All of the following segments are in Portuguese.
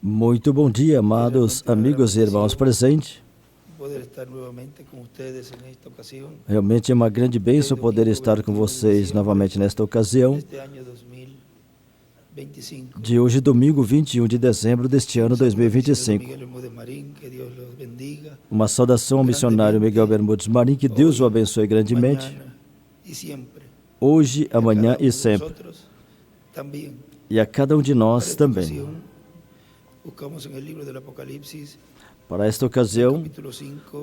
Muito bom dia, amados amigos e irmãos presentes. Realmente é uma grande bênção poder estar com vocês novamente nesta ocasião, de hoje, domingo 21 de dezembro deste ano 2025. Uma saudação ao missionário Miguel Bermudes Marim, que Deus o abençoe grandemente, hoje, amanhã e sempre. E a cada um de nós também. Para esta ocasião,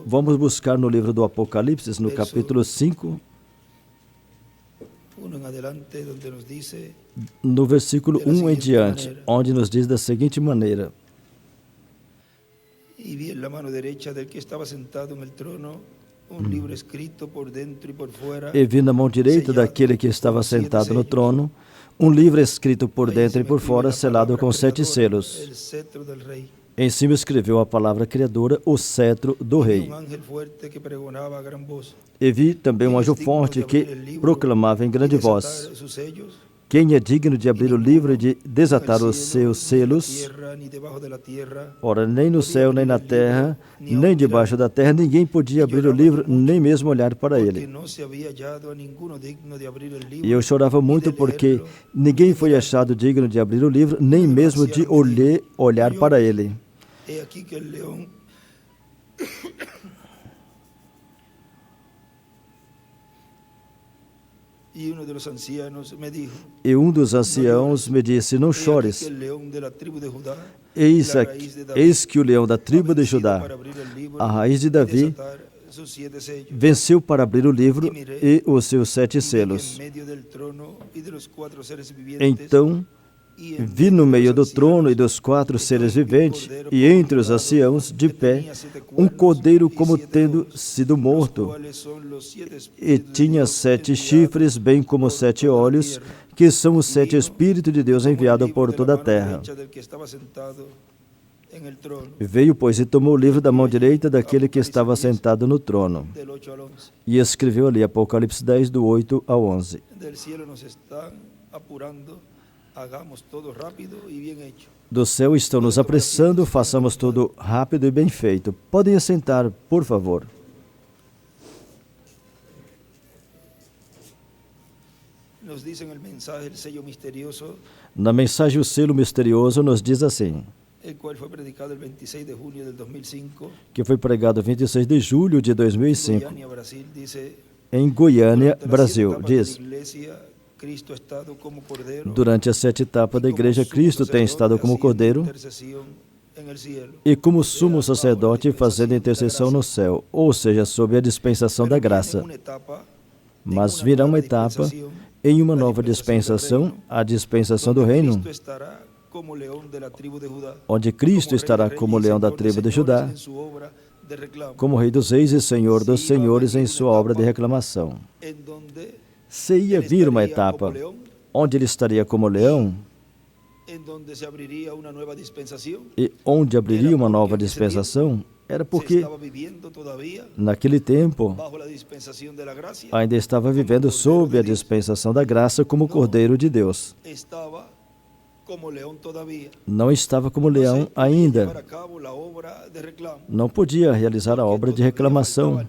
vamos buscar no livro do Apocalipse, no capítulo 5, no versículo 1 em diante, onde nos diz da seguinte maneira: E vi en la mano derecha del que estava sentado en el trono livro escrito por dentro e por fora. E vi na mão direita daquele que estava sentado no trono um livro escrito por dentro e por fora, selado com 7 selos. Em cima escreveu a palavra criadora, o cetro do rei. E vi também um anjo forte que proclamava em grande voz: quem é digno de abrir o livro e de desatar os seus selos? Ora, nem no céu, nem na terra, nem debaixo da terra, ninguém podia abrir o livro, nem mesmo olhar para ele. E eu chorava muito porque ninguém foi achado digno de abrir o livro, nem mesmo de olhar para ele. E um dos anciãos me disse: não chores, eis que o leão da tribo de Judá, a raiz de Davi, venceu para abrir o livro e os seus 7 selos. Então vi no meio do trono e dos 4 seres viventes, e entre os anciãos, de pé, um cordeiro como tendo sido morto, e tinha 7 chifres, bem como 7 olhos, que são os 7 Espíritos de Deus enviados por toda a terra. Veio, pois, e tomou o livro da mão direita daquele que estava sentado no trono, e escreveu ali, Apocalipse 10, do 8 ao 11. Do céu estão nos apressando, façamos tudo rápido e bem feito. Podem assentar, por favor. Na mensagem, o selo misterioso nos diz assim, que foi pregado 26 de julho de 2005, em Goiânia, Brasil. Diz: durante as 7 etapas da igreja, Cristo tem estado como cordeiro e como sumo sacerdote fazendo intercessão no céu, ou seja, sob a dispensação da graça. Mas virá uma etapa em uma nova dispensação, a dispensação do reino, onde Cristo estará como leão da tribo de Judá, como rei dos reis e senhor dos senhores em sua obra de reclamação. Se ia vir uma etapa onde ele estaria como leão e onde abriria uma nova dispensação, era porque naquele tempo ainda estava vivendo sob a dispensação da graça como Cordeiro de Deus. Não estava como leão ainda. Não podia realizar a obra de reclamação,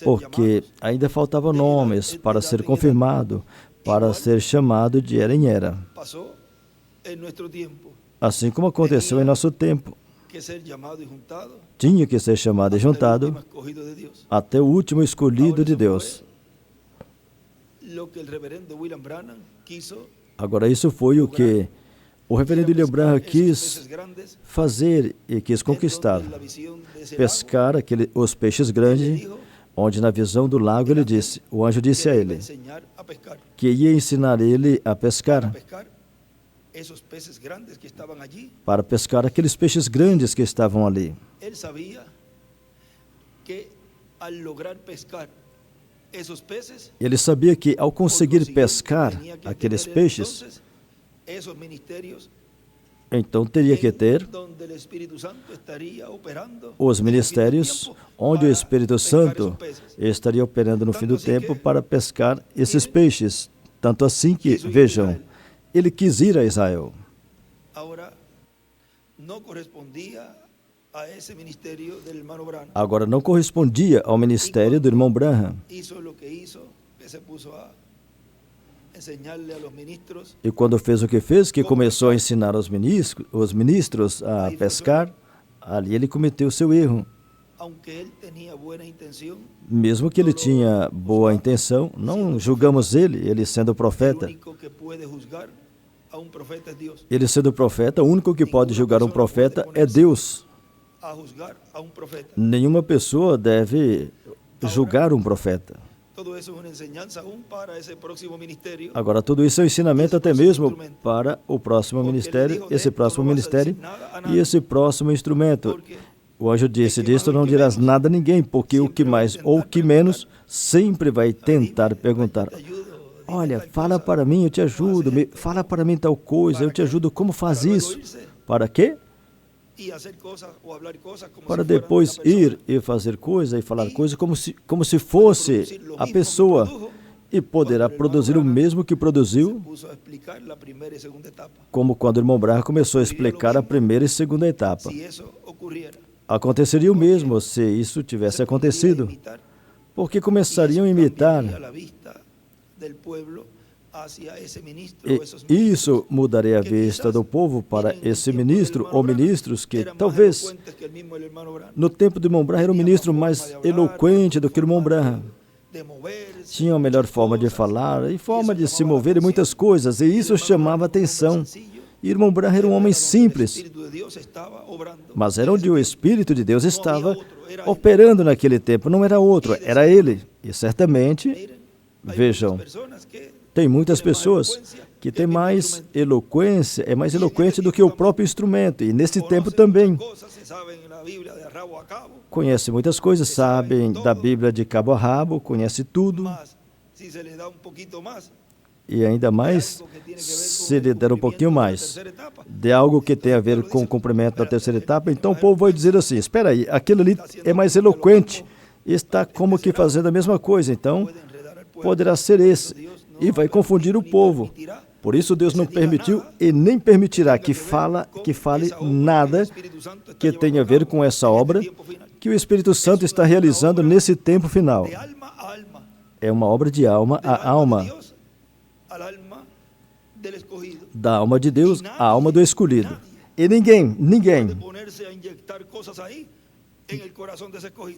porque ainda faltavam nomes para ser confirmado, para ser chamado de era em era. Assim como aconteceu em nosso tempo, tinha que ser chamado e juntado até o último escolhido de Deus. Agora, isso foi o que o reverendo William Branham quis fazer e quis conquistar. Pescar os peixes grandes, onde na visão do lago ele disse, o anjo disse a ele, que ia ensinar ele a pescar, para pescar aqueles peixes grandes que estavam ali. Ele sabia que ao conseguir pescar aqueles peixes, Então teria que ter donde el Espíritu Santo estaría operando os en el fin del ministérios tiempo onde o para Espírito pescar Santo esos peces. estaria operando no fim do Tanto assim tempo que para pescar esses ele peixes. Tanto assim que, quiso ir a vejam, Israel. ele quis ir a Israel. Ahora, no correspondía a ese ministerio del hermano Branham. Agora, não correspondia ao ministério do irmão Branham. Hizo lo que hizo, que se puso a enseñarle a los ministros. E quando fez o que fez, que começou a ensinar os ministros a pescar, ali ele cometeu seu erro. Aunque él tenía buena intención, Mesmo que ele tinha boa intenção, não julgamos ele sendo el profeta. único que puede juzgar a un profeta es Dios. Ele sendo profeta, o único que pode julgar um profeta é Deus. A juzgar a un profeta. Nenhuma pessoa deve julgar um profeta. Todo eso es una enseñanza aún para ese próximo ministerio. Agora, tudo isso é um ensinamento até mesmo para o próximo ministério, esse próximo ministério e esse próximo instrumento. O anjo disse, disto não dirás nada a ninguém, porque o que mais ou o que menos sempre vai tentar perguntar. Olha, fala para mim, eu te ajudo, fala para mim tal coisa, eu te ajudo, como faz isso? Para quê? Para depois ir e fazer coisa e falar coisa como se fosse a pessoa e poderá produzir o mesmo que produziu, como quando o irmão Branham começou a explicar a primeira e segunda etapa. Aconteceria o mesmo se isso tivesse acontecido, porque começariam a imitar. E isso mudaria a vista do povo para esse ministro ou ministros que talvez no tempo do irmão Branham era um ministro mais eloquente do que o irmão Branham. Tinha a melhor forma de falar e forma de se mover em muitas coisas, e isso chamava atenção. E o irmão Branham era um homem simples, mas era onde o Espírito de Deus estava operando naquele tempo, não era outro, era ele. E certamente, vejam, tem muitas pessoas que têm mais eloquência, é mais eloquente do que o próprio instrumento, e nesse tempo também. Conhece muitas coisas, sabem da Bíblia de cabo a rabo, conhece tudo. E ainda mais, se lhe der um pouquinho mais de algo que tem a ver com o cumprimento da terceira etapa, então o povo vai dizer assim, espera aí, aquele ali é mais eloquente, está como que fazendo a mesma coisa, então poderá ser esse, e vai confundir o povo. Por isso Deus não permitiu e nem permitirá que fale nada que tenha a ver com essa obra que o Espírito Santo está realizando nesse tempo final. É uma obra de alma a alma, da alma de Deus à alma do escolhido. E ninguém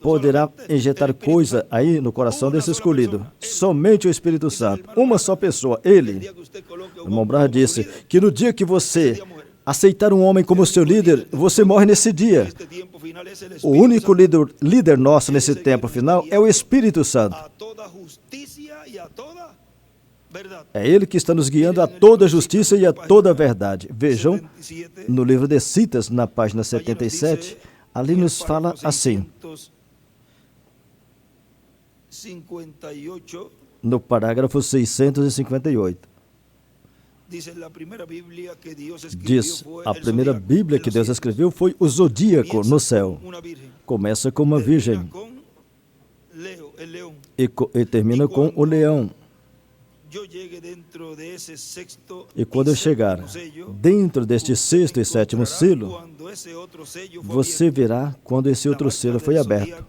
poderá injetar coisa aí no coração desse escolhido. Somente o Espírito Santo. Uma só pessoa, ele. O irmão Branham disse que no dia que você aceitar um homem como seu líder, você morre nesse dia. O único líder nosso nesse tempo final é o Espírito Santo. É ele que está nos guiando a toda a justiça e a toda a verdade. Vejam, no livro de Citas, na página 77, ali nos fala assim, no parágrafo 658. Diz, a primeira Bíblia que Deus escreveu foi o zodíaco no céu. Começa com uma virgem e termina com o leão. E quando eu chegar dentro deste sexto e sétimo selo, você verá quando esse outro selo foi aberto.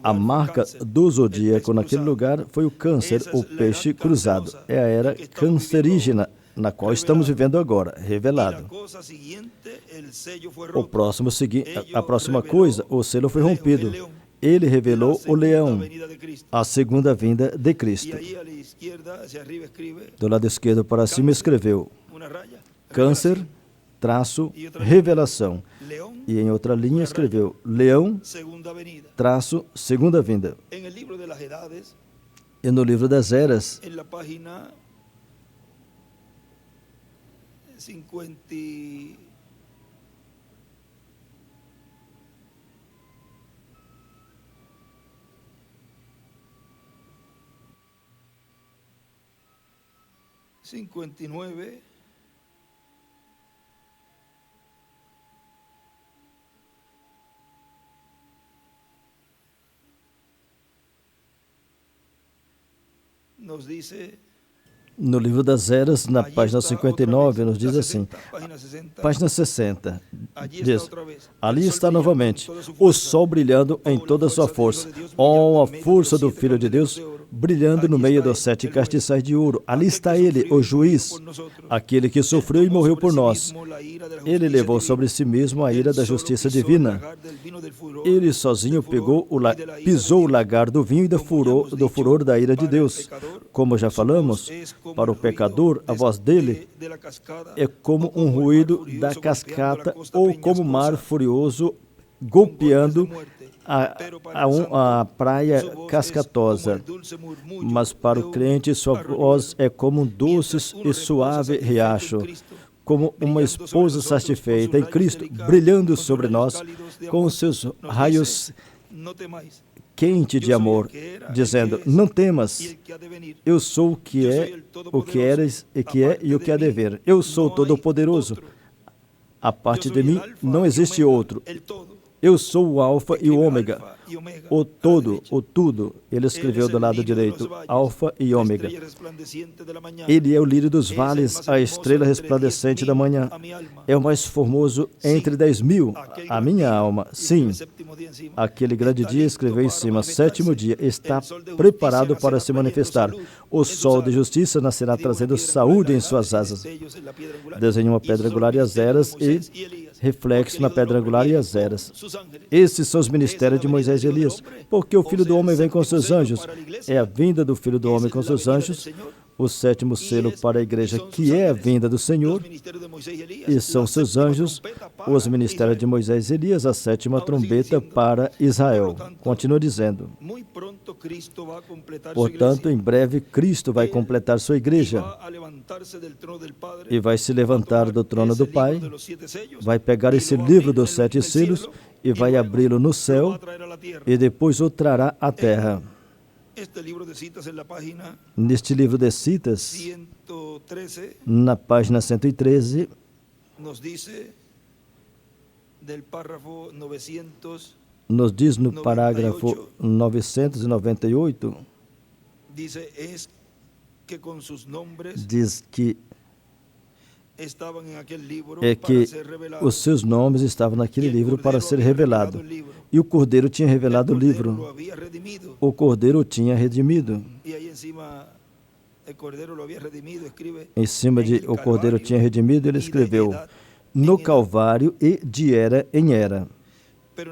A marca do zodíaco naquele lugar foi o câncer, o peixe cruzado. É a era cancerígena na qual estamos vivendo agora, revelado. A próxima coisa, o selo foi rompido. Ele revelou o leão, a segunda vinda de Cristo. Do lado esquerdo para cima escreveu câncer, traço, revelação. E em outra linha escreveu leão, traço, segunda vinda. E no livro das eras, nos dice, No livro das Eras, na allí página está 59, otra nos vez, diz la assim, 60, página 60, página 60, allí está diz, otra vez, ali el sol está brillando novamente, con toda su o fuerza, sol brilhando em la toda a sua fuerza força, del Hijo de Dios ou a brillando en medio de força los do 7 Filho de candeleros Deus de oro. brilhando no Allí meio está dos él, 7 el juez, castiçais de ouro. Ali aquel está que ele, sufrió o y murió juiz, por nosotros. aquele que Él sofreu e tomó morreu sobre por sí nós. mismo la ira de la Ele justicia levou sobre divina. si mesmo a ira Él da solo justiça pisó el divina. lagar del vino del furor, Ele sozinho pegou pisou o lagar do vinho e do furor da ira de Deus. Como já falamos, para o pecador, a voz dele é como um ruído da cascata ou como um mar furioso golpeando a praia cascatosa. Mas para o crente, sua voz é como um doce e suave riacho, como uma esposa satisfeita em Cristo, brilhando sobre nós com os seus raios quente de amor, dizendo, não temas, eu sou o que é, o que eras e que é e o que há de vir. Eu sou todo-poderoso. A parte de mim não existe outro. Eu sou o Alfa e o Ômega, o todo, o tudo. Ele escreveu do lado direito, Alfa e Ômega. Ele é o lírio dos vales, a estrela resplandecente da manhã. É o mais formoso entre 10.000, a minha alma. Sim, aquele grande dia escreveu em cima, sétimo dia, está preparado para se manifestar. O sol de justiça nascerá trazendo saúde em suas asas. Desenha uma pedra angular e as eras e reflexo na pedra angular e as eras. Esses são os ministérios de Moisés e Elias, porque o Filho do Homem vem com seus anjos. É a vinda do Filho do Homem com seus anjos, o sétimo selo para a igreja, que é a vinda do Senhor, e são seus anjos, os ministérios de Moisés e Elias, a sétima trombeta para Israel. Continua dizendo, portanto, em breve, Cristo vai completar sua igreja e vai se levantar do trono do Pai, vai pegar esse livro dos 7 selos e vai abri-lo no céu e depois o trará à terra. Neste livro de citas, na página 113, nos diz no parágrafo 998, diz que os seus nomes estavam naquele livro para ser revelado. E o Cordeiro tinha revelado o livro. O Cordeiro o tinha redimido. Em cima de o Cordeiro tinha redimido, ele escreveu, no Calvário e de era em era. Mas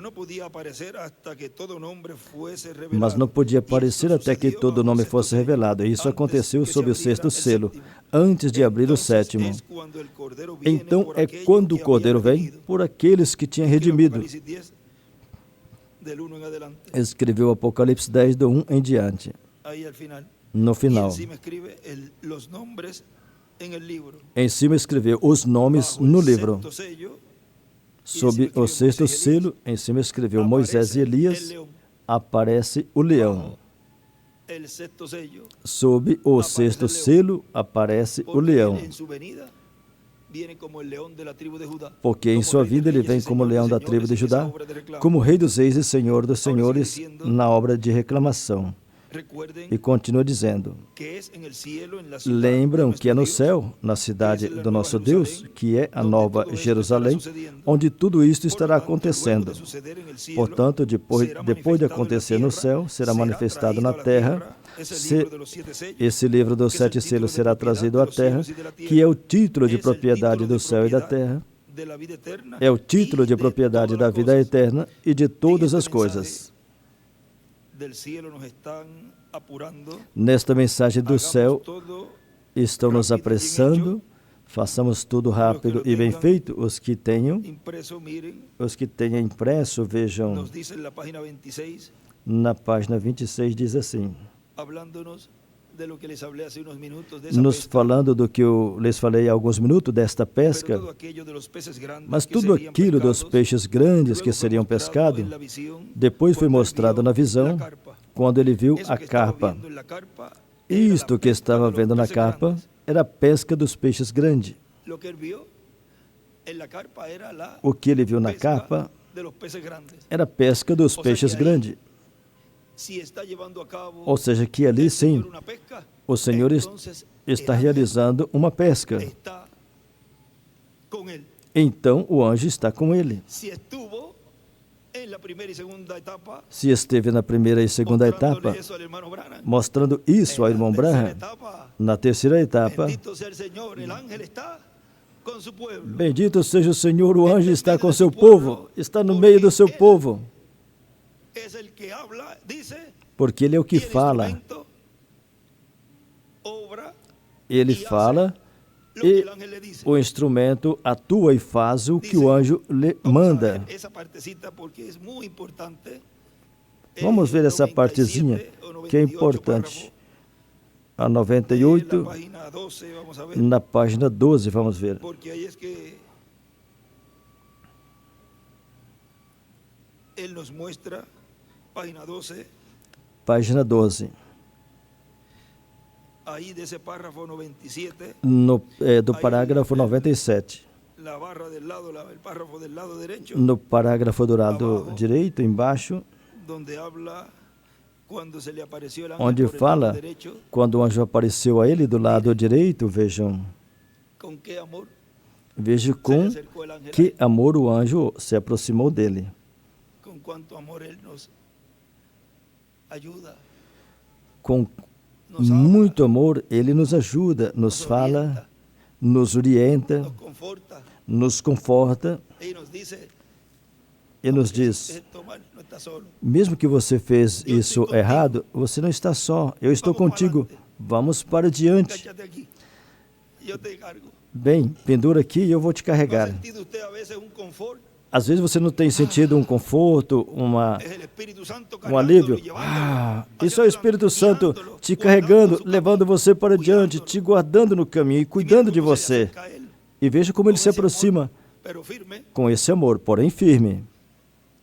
não podia aparecer até que todo nome fosse revelado. E isso aconteceu sob o 6º selo, antes de abrir o 7º. Então é quando o Cordeiro vem por aqueles que tinha redimido. Escreveu Apocalipse 10, do 1 em diante. No final. Em cima escreveu os nomes no livro. Sob o 6º selo, em cima escreveu Moisés e Elias, aparece o leão. Sob o 6º selo, aparece o leão. Porque em sua vida ele vem como leão da tribo de Judá, como rei dos reis e senhor dos senhores, na obra de reclamação. E continua dizendo, lembram que é no céu, na cidade do nosso Deus, que é a nova Jerusalém, onde tudo isto estará acontecendo. Portanto, depois de acontecer no céu, será manifestado na terra. Esse livro dos 7 selos será trazido à terra, que é o título de propriedade do céu e da terra, é o título de propriedade da vida eterna e de todas as coisas. Nesta mensagem do céu, estão nos apressando, façamos tudo rápido e bem feito. Os que tenham impresso, vejam, na página 26 diz assim, nos falando do que eu lhes falei há alguns minutos desta pesca, mas tudo aquilo dos peixes grandes que seriam pescados, depois foi mostrado na visão, quando ele viu a carpa. Isto que estava vendo na carpa era a pesca dos peixes grandes. O que ele viu na carpa era a pesca dos peixes grandes. Ou seja, que ali sim, o Senhor entonces está el ángel realizando uma pesca. está con él. Então o anjo está com ele. Si estuvo en la primera y segunda etapa, Se esteve na primeira e segunda mostrándole etapa, eso al hermano Branham, mostrando isso en ao la irmão tercera Branham, etapa, na terceira etapa, bendito sea el Señor, el ángel está con su pueblo. bendito seja o Senhor, o anjo está com seu povo, está no meio do seu povo, Es el que habla, dice, porque ele é o y que el fala. instrumento obra Ele y hace fala lo que e el ángel le dice. o instrumento atua e faz o que o anjo lhe Vamos a manda. ver esa partecita porque es muy importante. Vamos ver essa 97 partezinha o que é 98 importante. A párrafo, 98, la página 12, vamos a ver, na página 12, vamos ver. porque ahí es que él nos muestra, página 12, Página 12. ahí de ese párrafo 97, Do parágrafo 97. la barra del lado, el párrafo del lado derecho, No parágrafo do lado direito, embaixo, donde habla cuando se le apareció el ángel onde por el lado fala, derecho, quando o anjo apareceu a ele do lado direito, vejam, con qué amor veja se le com acercó el ángel a que él, amor o anjo se aproximou dele. con cuánto amor él nos ayuda, Com nos habla, muito amor, ele nos ajuda, nos fala, nos orienta, nos conforta nos conforta y nos dice, e nos diz: esto mal, no está solo. mesmo que você fez isso errado, você não está só, eu estou contigo, vamos para diante. Cállate aquí, yo te cargo. Bem, pendura aqui e eu vou te ¿No ha carregar. sentido usted a veces un confort? Às vezes você não tem sentido um conforto, Es el Espíritu Santo um alívio. Isso é o Espírito Santo te carregando, levando você para diante, te guardando no caminho e cuidando de você. E veja como ele se aproxima Pero firme, com esse amor, porém firme.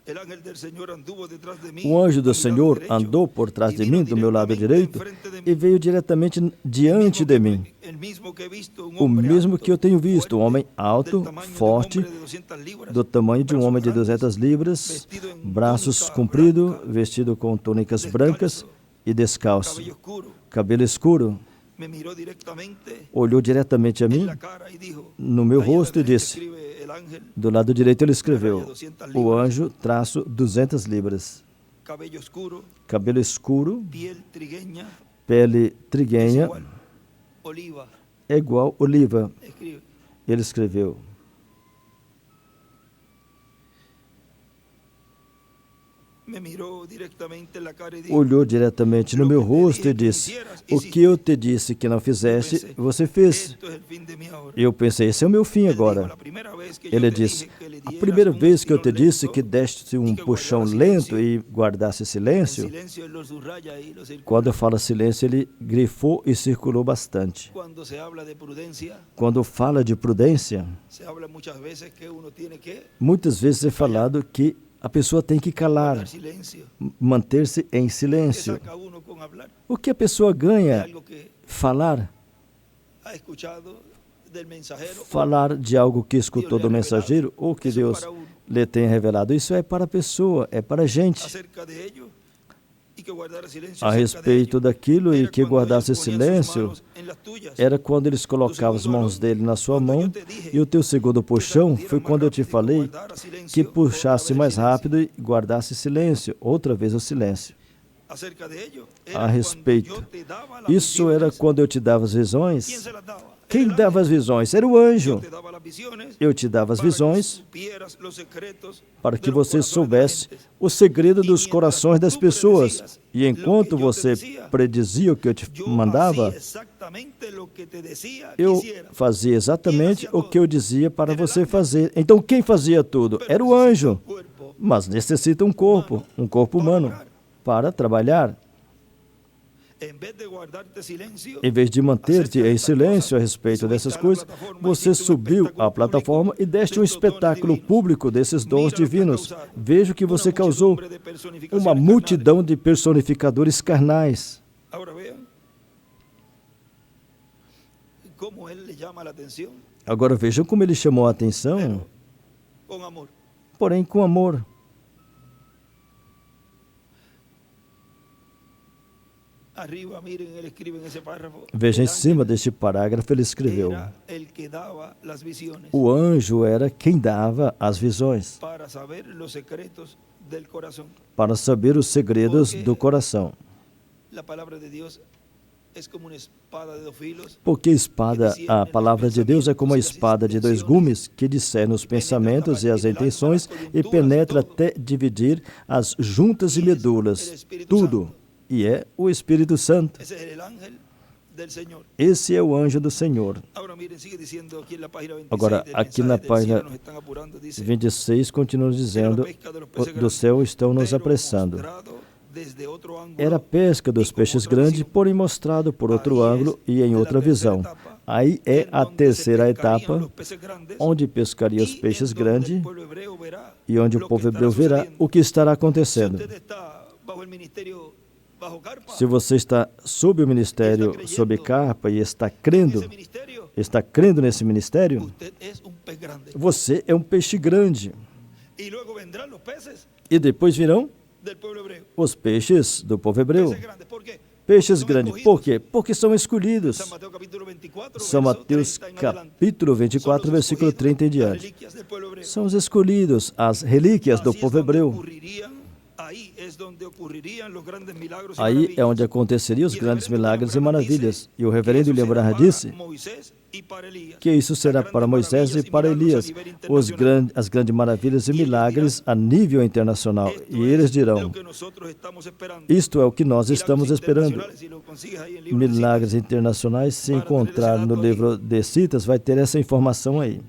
el ángel del Señor anduvo detrás de mí, O anjo do a mi lado Senhor derecho, andou por trás y de vino mim, do meu lado directamente direito, enfrente de mí. e veio diretamente diante de mim. El mismo que he visto, un O hombre mesmo alto, que eu tenho visto, um homem del alto, tamaño de un forte, hombre de 200 libras, do tamanho de um homem de brazos 200 libras, vestido em braços túnica compridos, branca, vestido com túnicas brancas e descalço, cabello oscuro, cabelo escuro, me miró directamente olhou diretamente a en mim, la cara y dijo, no meu ahí a la rosto e derecha disse, escribe el ángel, do lado direito ele escreveu, o anjo, traço 200 libras, cabello oscuro, cabelo escuro, piel trigueña, pele es triguenha, igual, oliva, é igual oliva. escribe. Ele escreveu, Me miró directamente en la cara y dijo, olhou diretamente no meu rosto e disse, o que eu te disse que não fizeste, você fez. esto es el fin de mí ahora. Eu pensei, esse é o meu fim Él dijo, agora. la primera vez que yo Ele te disse, dije que le a dieras primeira un vez que eu te estirón disse lento, que deste um que puxão guardaras lento silêncio. e guardasse en silêncio, silencio él lo subraya ahí, lo circula. quando fala silêncio, ele grifou e circulou bastante. Cuando se habla de prudencia, Quando fala de prudência, se habla muchas veces que uno tiene que muitas vezes é falado que a pessoa tem que calar, guardar silencio. manter-se em ¿Qué silêncio. saca uno con hablar? O que a pessoa Es ganha? algo que Falar. ha escuchado del mensajero. Falar de algo que escutou do mensageiro ou que Eso es Deus para uno. lhe tenha revelado. Isso é para a pessoa, é para a gente. Acerca de ello y que guardara silencio A acerca de respeito ello. daquilo e Era que cuando guardasse ellos ponían sus silêncio, manos en las tuyas. era quando eles colocavam as mãos dele na sua mão, e o teu segundo puxão foi quando eu te falei que puxasse mais rápido e guardasse silêncio, outra vez o silêncio. Acerca de ello, A era respeito. cuando yo te daba las Isso era visiones. quando eu te dava as ¿Quién visões. se las daba? Quem Era el dava as ángel. visões? Era o Yo anjo. te daba las visiones Eu te dava as para que visões supieras los secretos para de que los você corazones de las soubesse gentes. o segredo dos E corações das mientras tu pessoas. predecias E enquanto lo que eu te você dizia, predizia o que eu te Yo mandava, hacía exactamente lo que te decía que eu hiciera. fazia exatamente o que eu dizia para você fazer. Então quem fazia tudo? Era o anjo. Pero necesita un cuerpo Mas necessita um corpo humano, para trabalhar. En vez de guardarte silencio, Em vez de manter-te em silêncio a respeito dessas coisas, você subiu à plataforma e deste um espetáculo público desses dons divinos. Veja o que você causou, uma multidão de personificadores carnais. Ahora vean cómo él le llama la atención Agora vejam como ele chamou a atenção, con amor. porém com amor. Arriba, miren, él escribe en ese párrafo. Veja, em El cima ángel deste parágrafo, ele escreveu: era el que daba las visiones o anjo era quem dava as visões, para saber los secretos del corazón. para saber os segredos do coração. La palabra de Dios es como una espada de dos filos. Porque a palavra de Deus é como a espada de dois gumes, que discerne os pensamentos e as intenções e penetra até dividir as juntas e medulas, tudo. E é o Espírito Santo. Ese es el ángel del Señor. Esse é o anjo do Senhor. Ahora miren, sigue diciendo aquí en la página 26 Agora, del aqui mensaje na del página cielo, nos están apurando, dice, 26, continua dizendo: do céu estão nos pero apressando. mostrado desde otro ângulo. Era a pesca dos peixes grandes, porém mostrado por outro ângulo e em outra visão. Aí é a terceira etapa, onde pescaria os peixes grandes e onde o povo hebreu verá o que estará acontecendo. Se você está sob o ministério, sob carpa e está crendo nesse ministério, você é um peixe grande. E depois virão os peixes do povo hebreu. Peixes grandes. Por quê? Porque são escolhidos. São Mateus capítulo 24, versículo 30 em diante. São os escolhidos, as relíquias do povo hebreu. Aí é onde aconteceriam os grandes milagres e maravilhas. E o reverendo William Branham disse que isso será para Moisés e para Elias, as grandes maravilhas e milagres a nível internacional. E eles dirão: isto é o que nós estamos esperando. Milagres internacionais, se encontrar no livro de Citas, vai ter essa informação aí.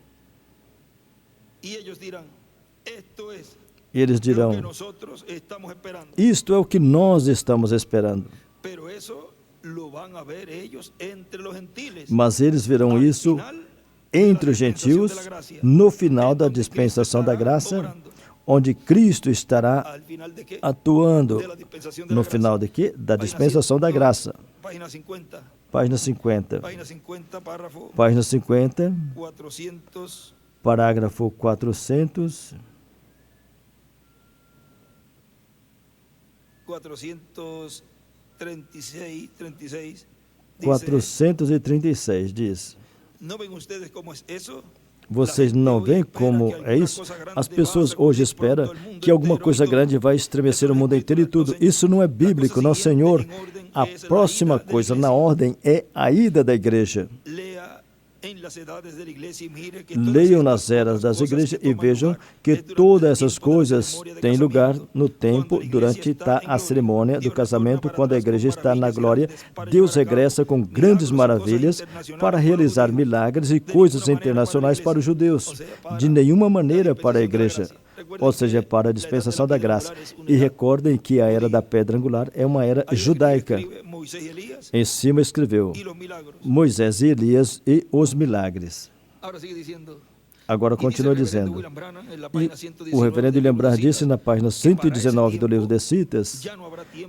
E eles dirão: isto é o que nós estamos esperando. Mas eles verão isso entre os gentios no final da dispensação da graça, onde Cristo estará atuando. No final de quê? Da dispensação da graça. Página 50. Página 50. Parágrafo 400. 436 diz: vocês não veem como é isso? As pessoas hoje esperam que alguma coisa grande vai estremecer o mundo inteiro e tudo. Isso não é bíblico, não, Senhor. A próxima coisa na ordem é a ida da igreja. Leiam nas eras das igrejas e vejam que todas essas coisas têm lugar no tempo, durante a cerimônia do casamento, quando a igreja está na glória. Deus regressa com grandes maravilhas para realizar milagres e coisas internacionais para os judeus, de nenhuma maneira para a igreja, ou seja, para a dispensação da graça. E recordem que a era da pedra angular é uma era judaica. Em cima escreveu Moisés e Elias e os milagres. Agora continua dizendo, e o reverendo William Branham disse na página 119 do livro de Citas,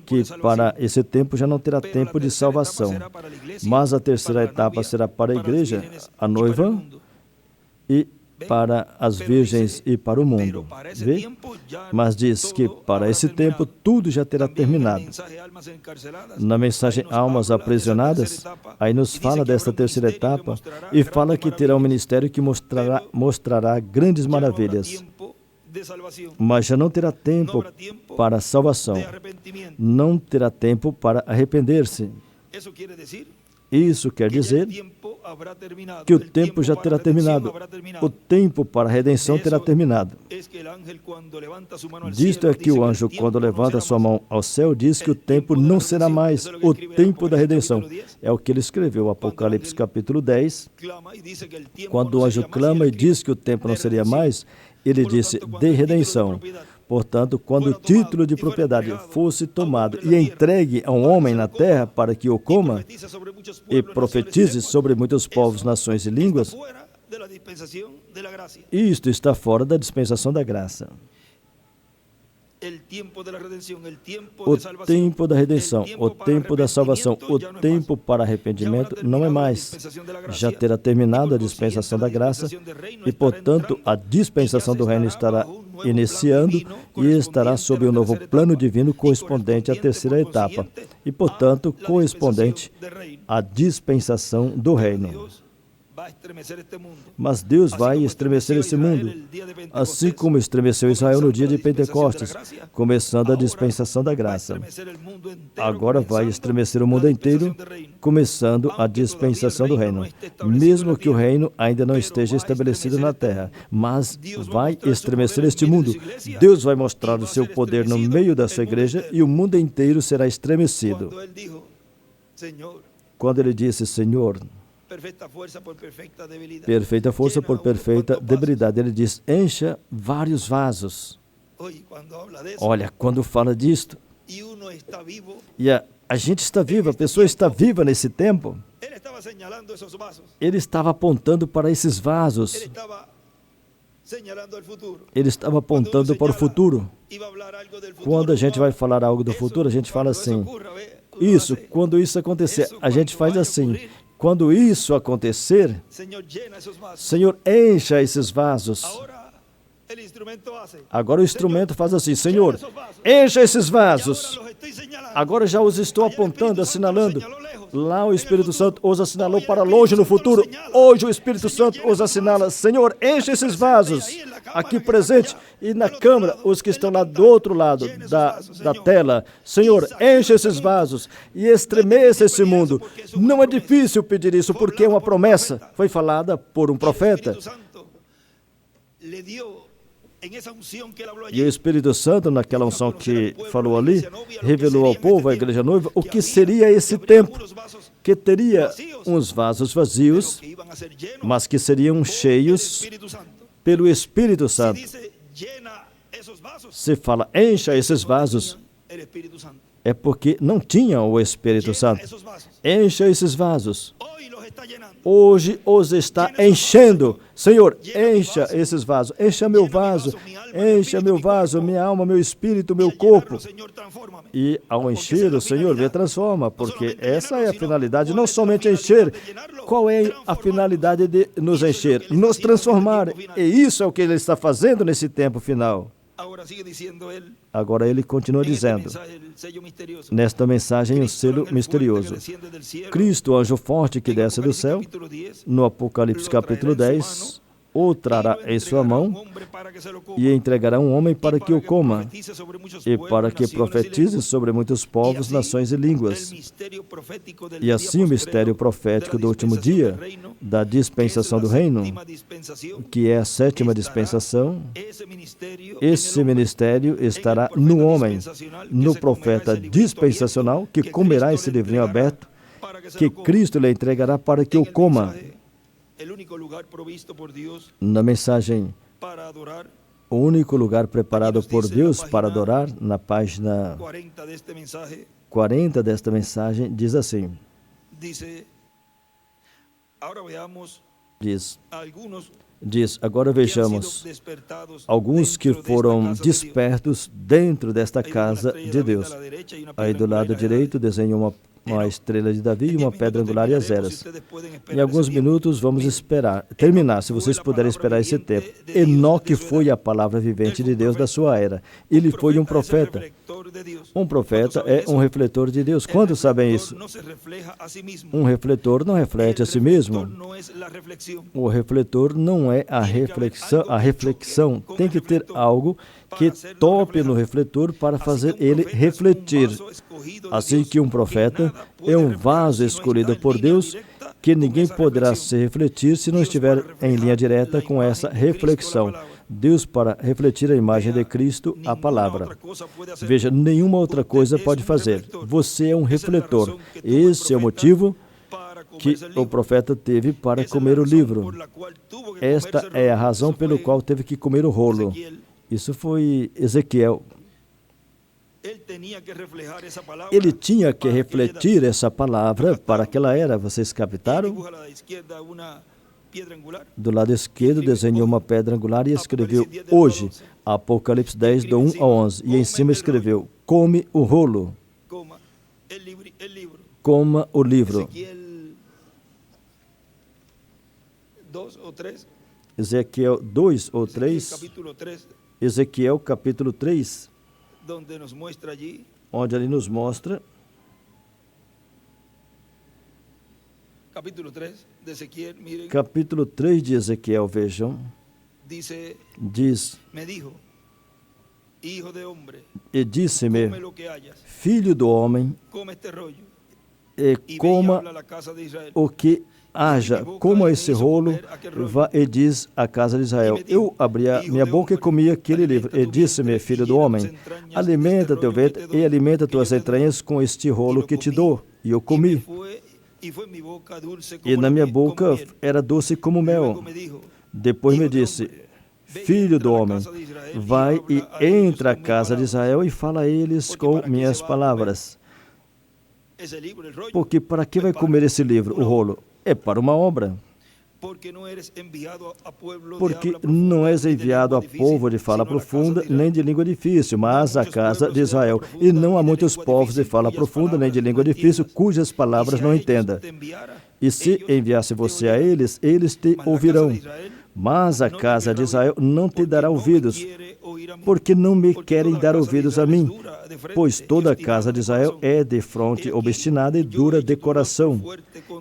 que para esse tempo já não terá tempo de salvação, mas a terceira etapa será para a igreja, a noiva, e para as virgens e para o mundo. Vê? Mas diz que para esse tempo tudo já terá terminado. Na mensagem Almas Aprisionadas, aí nos fala desta terceira etapa e fala que terá um ministério que mostrará grandes maravilhas. Mas já não terá tempo para a salvação. Não terá tempo para arrepender-se. Isso quer dizer que o tempo já terá terminado. O tempo para a redenção terá terminado. Disto é que o anjo, quando levanta sua mão ao céu, diz que o tempo não será mais o tempo da redenção. É o que ele escreveu, Apocalipse capítulo 10. Quando o anjo clama e diz que o tempo não seria mais, ele disse de redenção. Portanto, quando o título de propriedade fosse tomado e entregue a um homem na terra para que o coma e profetize sobre muitos povos, nações e línguas, isto está fora da dispensação da graça. O tempo da redenção, o tempo da salvação, o tempo para arrependimento não é mais. Já terá terminado a dispensação da graça e, portanto, a dispensação do reino estará iniciando e estará sob um novo plano divino correspondente à terceira etapa e, portanto, correspondente à dispensação do reino. Mas Deus vai estremecer esse mundo, assim como estremeceu Israel no dia de Pentecostes, começando a dispensação da graça. Agora vai estremecer o mundo inteiro, começando a dispensação do reino. Mesmo que o reino ainda não esteja estabelecido na terra, mas vai estremecer este mundo. Deus vai mostrar o seu poder no meio da sua igreja e o mundo inteiro será estremecido. Quando ele disse, Senhor, perfeita força por perfeita debilidade. Ele diz, encha vários vasos. Olha, quando fala disto, e a gente está vivo, a pessoa está viva nesse tempo, ele estava apontando para esses vasos. Ele estava apontando para o futuro. Quando a gente vai falar algo do futuro, a gente fala assim, isso, quando isso acontecer, a gente faz assim, quando isso acontecer, Senhor, encha esses vasos. Agora o instrumento faz assim, Senhor, encha esses vasos. Agora já os estou apontando, assinalando. Lá o Espírito Santo os assinalou para longe no futuro. Hoje o Espírito Santo os assinala, Senhor, encha esses vasos. Aqui presente e na câmara, os que estão lá do outro lado da tela. Senhor, encha esses vasos e estremeça esse mundo. Não é difícil pedir isso, porque é uma promessa. Foi falada por um profeta. E o Espírito Santo, naquela unção que falou ali, revelou ao povo, à igreja noiva, o que seria esse tempo, que teria uns vasos vazios, mas que seriam cheios pelo Espírito Santo. Se fala, encha esses vasos, é porque não tinham o Espírito Santo. Encha esses vasos. Hoje os está enchendo. Senhor, encha esses vasos. Encha meu vaso, minha alma, meu espírito, meu corpo. E ao encher, o Senhor me transforma, porque essa é a finalidade, não somente encher. Qual é a finalidade de nos encher? Nos transformar. E isso é o que Ele está fazendo nesse tempo final. Agora ele continua dizendo, nesta mensagem, um selo misterioso. Cristo, o anjo forte que desce do céu, no Apocalipse capítulo 10, o trará em sua mão e entregará um homem para que o coma e para que profetize sobre muitos povos, nações e línguas. E assim o mistério profético do último dia, da dispensação do reino, que é a sétima dispensação, esse ministério estará no homem, no profeta dispensacional, que comerá esse livrinho aberto, que Cristo lhe entregará para que o coma. Na mensagem, o único lugar preparado por Deus para adorar, na página 40 desta mensagem, diz assim, diz, agora vejamos alguns que foram despertos dentro desta casa de Deus. Aí do lado direito desenhou uma estrela de Davi e uma pedra angular e as eras. Em alguns minutos vamos terminar, se vocês puderem esperar esse tempo. Enoque foi a palavra vivente de Deus da sua era. Ele foi um profeta. Um profeta é um refletor de Deus. Quantos sabem isso? Um refletor não reflete a si mesmo. O refletor não é a reflexão. A reflexão tem que ter algo que tope no refletor para fazer ele refletir. Assim que um profeta é um vaso escolhido por Deus, que ninguém poderá se refletir se não estiver em linha direta com essa reflexão. Deus, para refletir a imagem de Cristo, a palavra. Veja, nenhuma outra coisa pode fazer. Você é um refletor. Esse é o motivo que o profeta teve para comer o livro. Esta é a razão pelo qual teve que comer o rolo. Isso foi Ezequiel. Ele tinha que refletir essa palavra para aquela era. Vocês captaram? Do lado esquerdo desenhou uma pedra angular e escreveu hoje, Apocalipse 10, do 1 ao 11. E em cima escreveu, come o rolo, coma o livro. Ezequiel 2 ou 3, Ezequiel capítulo 3, onde ele nos mostra, capítulo 3 de Ezequiel, vejam, diz, e disse-me, filho do homem, e coma o que haja, coma esse rolo, vá e diz à casa de Israel, eu abria minha boca e comia aquele livro, e disse-me, filho do homem, alimenta teu ventre e alimenta tuas entranhas com este rolo que te dou, e eu comi, e na minha boca era doce como mel. Depois me disse, filho do homem, vai e entra à casa de Israel e fala a eles com minhas palavras. Porque para que vai comer esse livro, o rolo? É para uma obra. Porque não és enviado a povo de fala profunda, nem de língua difícil, mas à casa de Israel. E não há muitos povos de fala profunda, nem de língua difícil, cujas palavras não entenda. E se enviasse você a eles, eles te ouvirão. Mas a casa de Israel não te dará ouvidos, porque não me querem dar ouvidos a mim, pois toda a casa de Israel é de fronte obstinada e dura de coração.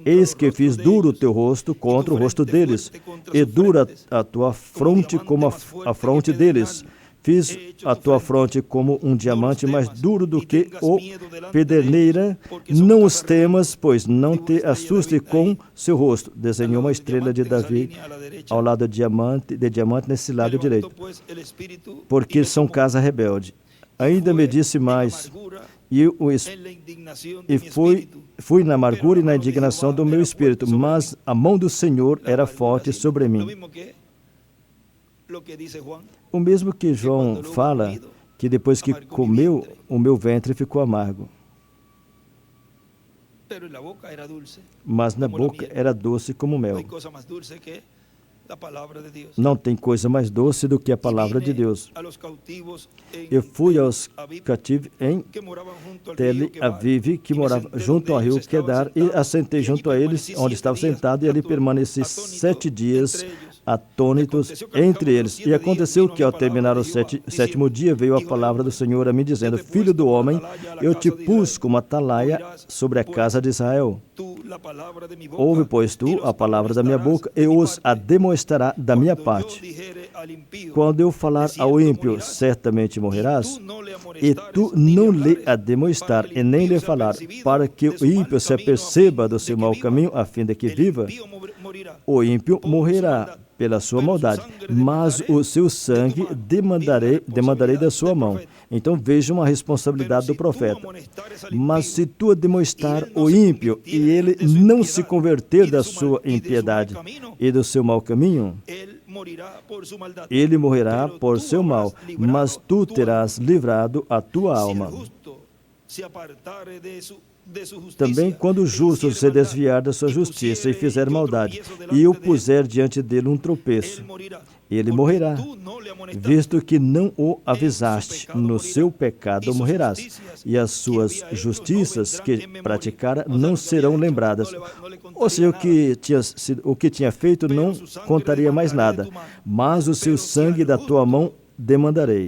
Eis que fiz duro o teu rosto contra o rosto deles, e dura a tua fronte como a fronte deles. Fiz a tua fronte como um diamante mais duro do que o pederneira. Não os temas, pois não te assuste com seu rosto. Desenhou uma estrela de Davi ao lado de diamante nesse lado direito, porque são casa rebelde. Ainda me disse mais, e fui na amargura e na indignação do meu espírito, mas a mão do Senhor era forte sobre mim. O mesmo que João fala, que depois que comeu, o meu ventre ficou amargo. Mas na boca era doce como mel. Não tem coisa mais doce do que a palavra de Deus. Eu fui aos cativos em Tel Aviv, que morava junto ao rio Quedar, e assentei junto a eles, onde estava sentado, e ali permaneci 7 dias atônitos entre eles. E aconteceu que, ao terminar o sétimo dia, veio a palavra do Senhor a mim, dizendo, filho do homem, eu te pus como atalaia sobre a casa de Israel. Ouve, pois, tu a palavra da minha boca, e os ademoestará da minha parte. Quando eu falar ao ímpio, certamente morrerás, e tu não lhe ademoestar, e nem lhe falar, para que o ímpio se aperceba do seu mau caminho, a fim de que viva. O ímpio morrerá pela sua maldade, mas o seu sangue demandarei da sua mão. Então veja uma responsabilidade do profeta. Mas se tu ademoestar o ímpio e ele não se converter da sua impiedade e do seu mau caminho, ele morrerá por seu mal, mas tu terás livrado a tua alma. Também quando o justo se desviar da sua justiça e fizer maldade, e o puser diante dele um tropeço, ele morrerá, visto que não o avisaste, no seu pecado morrerás, e as suas justiças que praticara não serão lembradas. Ou seja, o que tinha feito não contaria mais nada, mas o seu sangue da tua mão demandarei.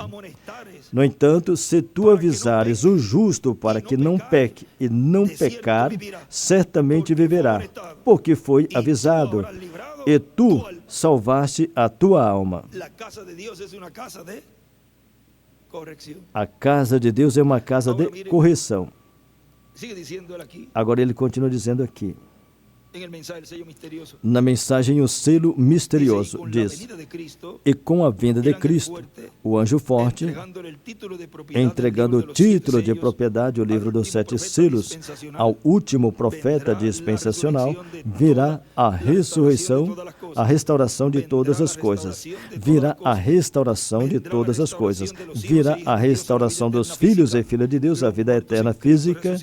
No entanto, se tu avisares o justo para que não peque e não pecar, certamente viverá, porque foi avisado, e tu salvaste a tua alma. A casa de Deus é uma casa de correção. Agora ele continua dizendo aqui. Na mensagem, o selo misterioso, diz, e com a vinda de Cristo, o anjo forte, entregando o título de propriedade, o livro dos 7 selos, ao último profeta dispensacional, virá a ressurreição, a restauração de todas as coisas. Virá a restauração de todas as coisas. Virá a restauração dos filhos e filhas de Deus, a vida eterna física.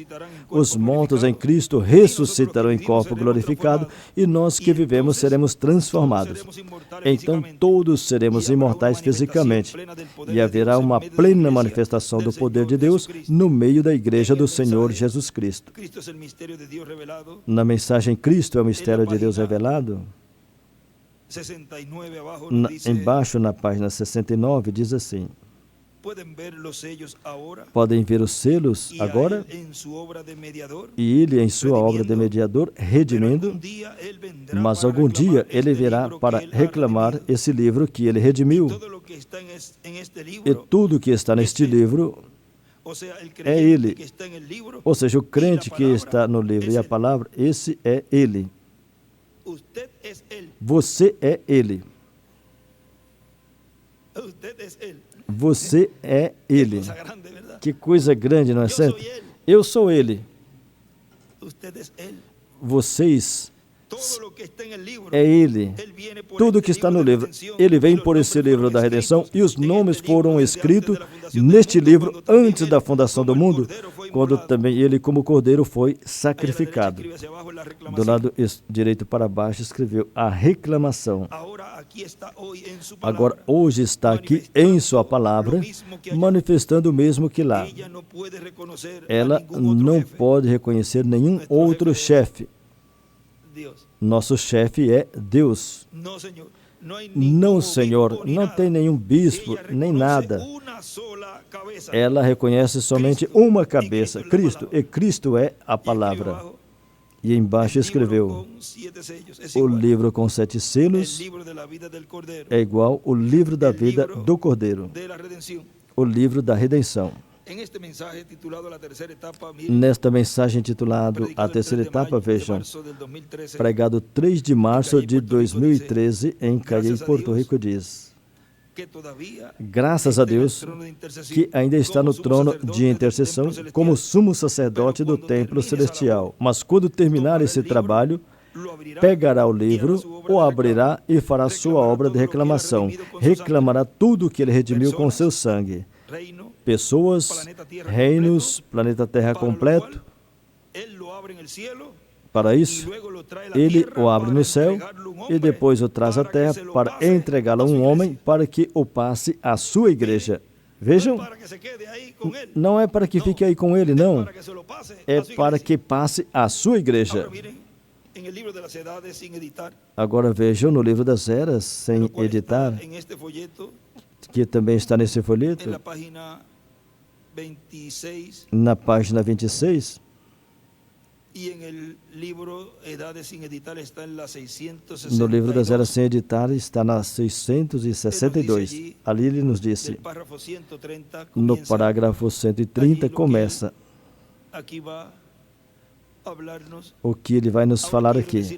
Os mortos em Cristo ressuscitarão em corpo glorioso, glorificado e nós que vivemos seremos transformados. Então todos seremos imortais fisicamente e haverá uma plena manifestação do poder de Deus no meio da igreja do Senhor Jesus Cristo. Na mensagem Cristo é o mistério de Deus revelado, embaixo na página 69 diz assim: podem ver os selos agora, e ele em sua obra de mediador redimindo, mas algum dia ele virá para reclamar esse livro que ele redimiu. E tudo que está neste livro é ele. Ou seja, o crente que está no livro e a palavra, esse é ele. Você é ele. Você é ele. Que coisa grande, não é certo? Eu sou ele. Vocês é ele. Tudo que está no livro, ele vem por esse livro da redenção e os nomes foram escritos neste livro antes da fundação do mundo, quando também ele como cordeiro foi sacrificado. Do lado direito para baixo escreveu a reclamação. Agora hoje está aqui em sua palavra, manifestando o mesmo que lá. Ela não pode reconhecer nenhum outro chefe. Nosso chefe é Deus. Não, Senhor, não tem nenhum bispo, nem nada. Ela reconhece somente uma cabeça, Cristo, e Cristo é a palavra. E embaixo escreveu: o livro com 7 selos é igual ao livro da vida do Cordeiro, o livro da redenção. Nesta mensagem intitulada A Terceira Etapa, vejam, pregado 3 de março de 2013 em Cayey, Porto Rico, diz: graças a Deus que ainda está no trono de intercessão como sumo sacerdote do templo celestial, mas quando terminar esse trabalho, pegará o livro, o abrirá e fará sua obra de reclamação. Reclamará tudo o que ele redimiu com seu sangue. Pessoas, reinos, planeta Terra completo. Para isso, ele o abre no céu e depois o traz à terra para entregá-lo a um homem para que o passe à sua igreja. Vejam, não é para que fique aí com ele, não. É para que passe à sua igreja. Agora vejam no livro das eras, sem editar, que também está nesse folheto, na página 26, no livro das eras sem editar está na 662. Ali ele nos disse, no parágrafo 130 começa o que ele vai nos falar aqui.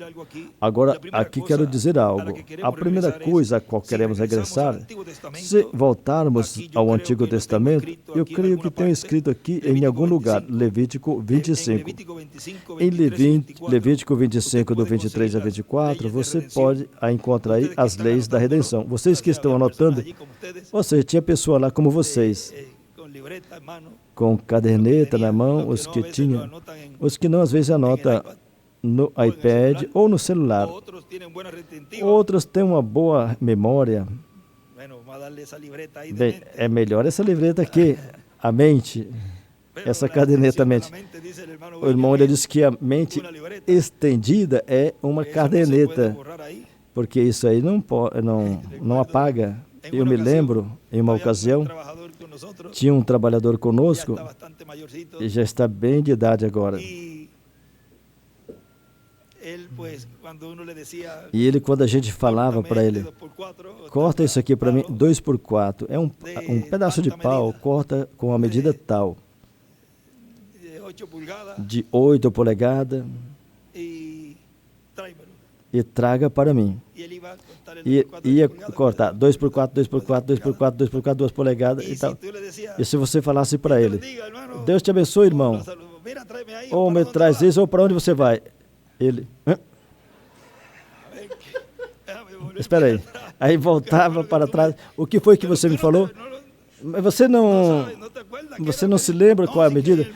Agora, aqui quero dizer algo. A primeira coisa a qual queremos regressar, se voltarmos ao Antigo Testamento, eu creio que tem escrito aqui em algum lugar, Levítico 25. Em Levítico 25, do 23 a 24, você pode encontrar aí as leis da redenção. Vocês que estão anotando, ou seja, tinha pessoa lá como vocês, com caderneta na mão, os que tinham, os que não às vezes anotam no iPad ou no celular. Outros têm uma boa memória. Bem, é melhor essa livreta aqui, a mente, essa caderneta mente. O irmão ele disse que a mente estendida é uma caderneta, porque isso aí não apaga. Eu me lembro, em uma ocasião, tinha um trabalhador conosco, e já está bem de idade agora. E ele, quando a gente falava para ele, corta isso aqui para mim, 2x4, é um pedaço de pau, corta com a medida tal, de 8 polegadas, e traga para mim. E ia cortar 2x4, 2x4, 2x4, 2x4, 2 polegadas e tal. E se você falasse para ele, Deus te abençoe, irmão, ou me traz isso, ou para onde você vai? Ele, espera aí. Aí voltava para trás. O que foi que você me falou? Mas você não se lembra qual é a medida?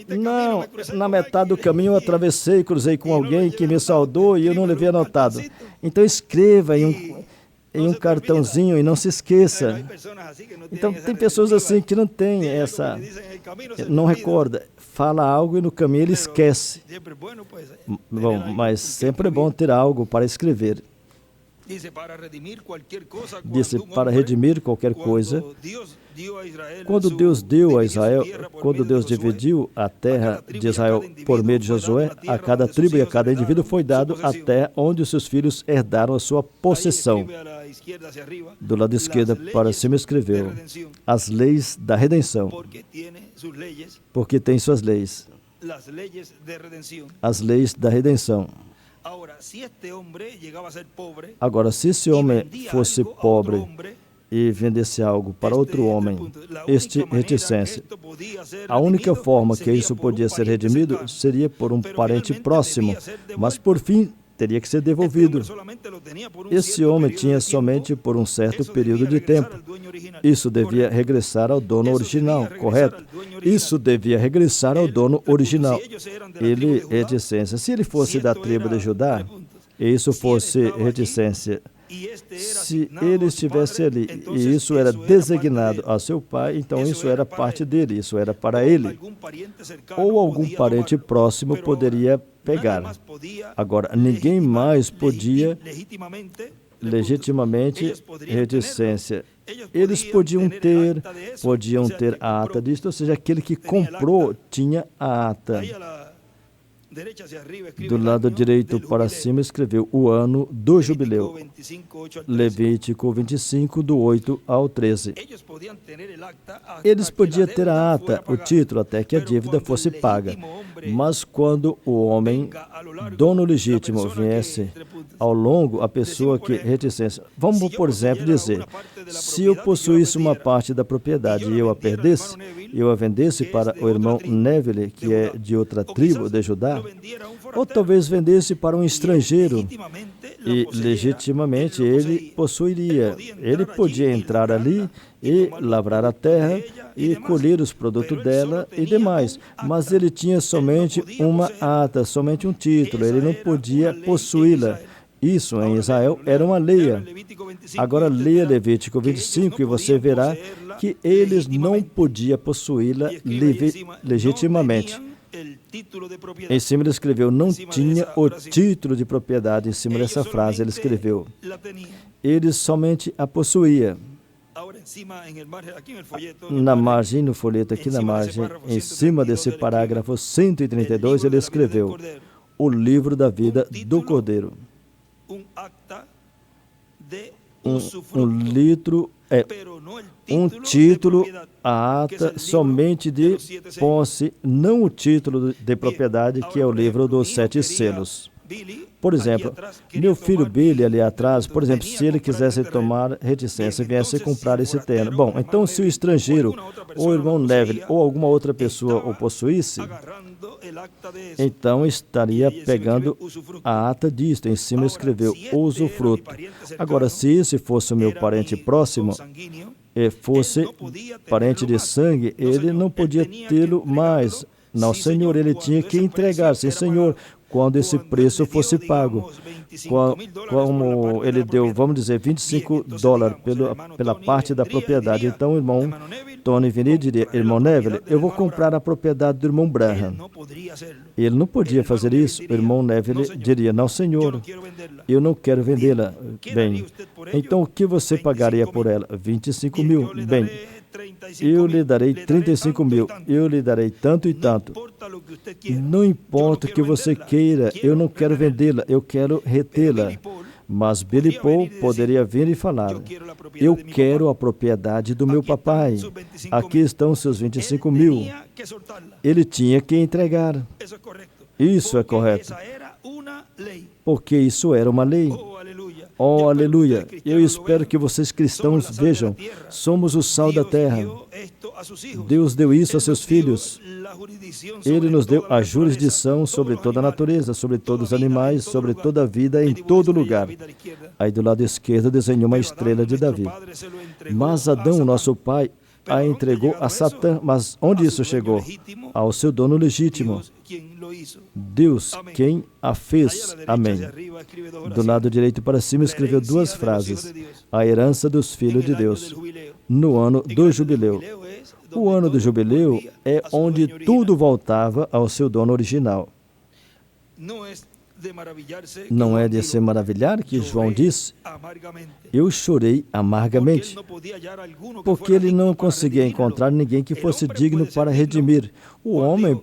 Não, na metade do caminho eu atravessei, cruzei com alguém que me saudou e eu não levei anotado. Então escreva em um cartãozinho e não se esqueça. Então tem pessoas assim que não têm não recorda, fala algo e no caminho ele esquece. Bom, mas sempre é bom ter algo para escrever. Disse, para redimir qualquer coisa, quando Deus deu a Israel, quando Deus dividiu a terra de Israel por meio de Josué, a cada tribo e a cada indivíduo foi dado a terra onde os seus filhos herdaram a sua possessão. Do lado esquerdo para cima escreveu as leis da redenção, porque tem suas leis. As leis da redenção. Agora, se esse homem fosse pobre e vendesse algo para outro homem, reticência, a única forma que isso podia ser redimido seria por um parente próximo, mas por fim teria que ser devolvido. Esse homem tinha somente por um certo período de tempo. Isso devia regressar ao dono original, correto? Isso devia regressar ao dono original. Ele, reticência, se ele fosse da tribo de Judá, e isso fosse reticência, se ele estivesse ali e isso era designado a seu pai, então isso era parte dele, isso era para ele. Ou algum parente próximo poderia pegar. Agora, ninguém mais podia, legitimamente, reticência. Eles podiam ter a ata disto, ou seja, aquele que comprou tinha a ata. Do lado direito para cima escreveu o ano do jubileu. Levítico 25, do 8 ao 13. Eles podiam ter a ata, o título, até que a dívida fosse paga. Mas quando o homem, dono legítimo, viesse ao longo, a pessoa que reticência. Vamos, por exemplo, dizer, se eu possuísse uma parte da propriedade e eu a perdesse, eu a vendesse para o irmão Neville, que é de outra tribo de Judá, ou talvez vendesse para um estrangeiro e legitimamente ele possuiria. Ele podia entrar ali e lavrar a terra e colher os produtos dela e demais, mas ele tinha somente uma ata, somente um título, ele não podia possuí-la. Isso em Israel era uma lei. Agora leia Levítico 25 e você verá que eles não podiam possuí-la legitimamente. Em cima ele escreveu, não tinha o título de propriedade. Em cima dessa frase ele escreveu, eles somente a possuíam. Na margem, no folheto aqui na margem, em cima desse parágrafo 132, ele escreveu, o livro da vida do Cordeiro. Um título, a ata somente de posse, não o título de propriedade, que é o livro dos 7 selos. Por exemplo, meu filho Billy ali atrás, por exemplo, se ele quisesse tomar reticência e viesse comprar esse terreno. Bom, então se o estrangeiro, ou o irmão Neville, ou alguma outra pessoa o possuísse, então estaria pegando a ata disto. Em cima escreveu usufruto. Agora, se esse fosse o meu parente próximo, e fosse parente de sangue, ele não podia tê-lo mais. Não, Senhor, ele tinha que entregar. Sim, Senhor, quando esse preço fosse pago. Como ele deu, vamos dizer, $25 pela parte da propriedade. Então, o irmão Tony viria e diria, irmão Neville, eu vou comprar a propriedade do irmão Branham. Ele não podia fazer isso. O irmão Neville diria, não, Senhor, eu não quero vendê-la. Bem, então o que você pagaria por ela? 25 mil. Bem, eu lhe darei 35 mil, eu lhe darei tanto e tanto. Não importa o que você queira, eu não quero vendê-la, eu quero retê-la. Mas Billy Paul poderia vir e falar, eu quero a propriedade do meu papai, aqui estão seus 25 mil. Ele tinha que entregar. Isso é correto. Porque isso era uma lei. Oh, aleluia! Eu espero que vocês cristãos vejam, somos o sal da terra. Deus deu isso a seus filhos. Ele nos deu a jurisdição sobre toda a natureza, sobre todos os animais, sobre toda a vida, em todo lugar. Aí do lado esquerdo desenhou uma estrela de Davi. Mas Adão, nosso pai, a entregou a Satã. Mas onde isso chegou? Ao seu dono legítimo. Deus, quem a fez. Amém. Do lado direito para cima escreveu duas frases. A herança dos filhos de Deus. No ano do jubileu. O ano do jubileu é onde tudo voltava ao seu dono original. Não é de se maravilhar que João disse: eu chorei amargamente, porque ele não conseguia encontrar ninguém que fosse digno para redimir. O homem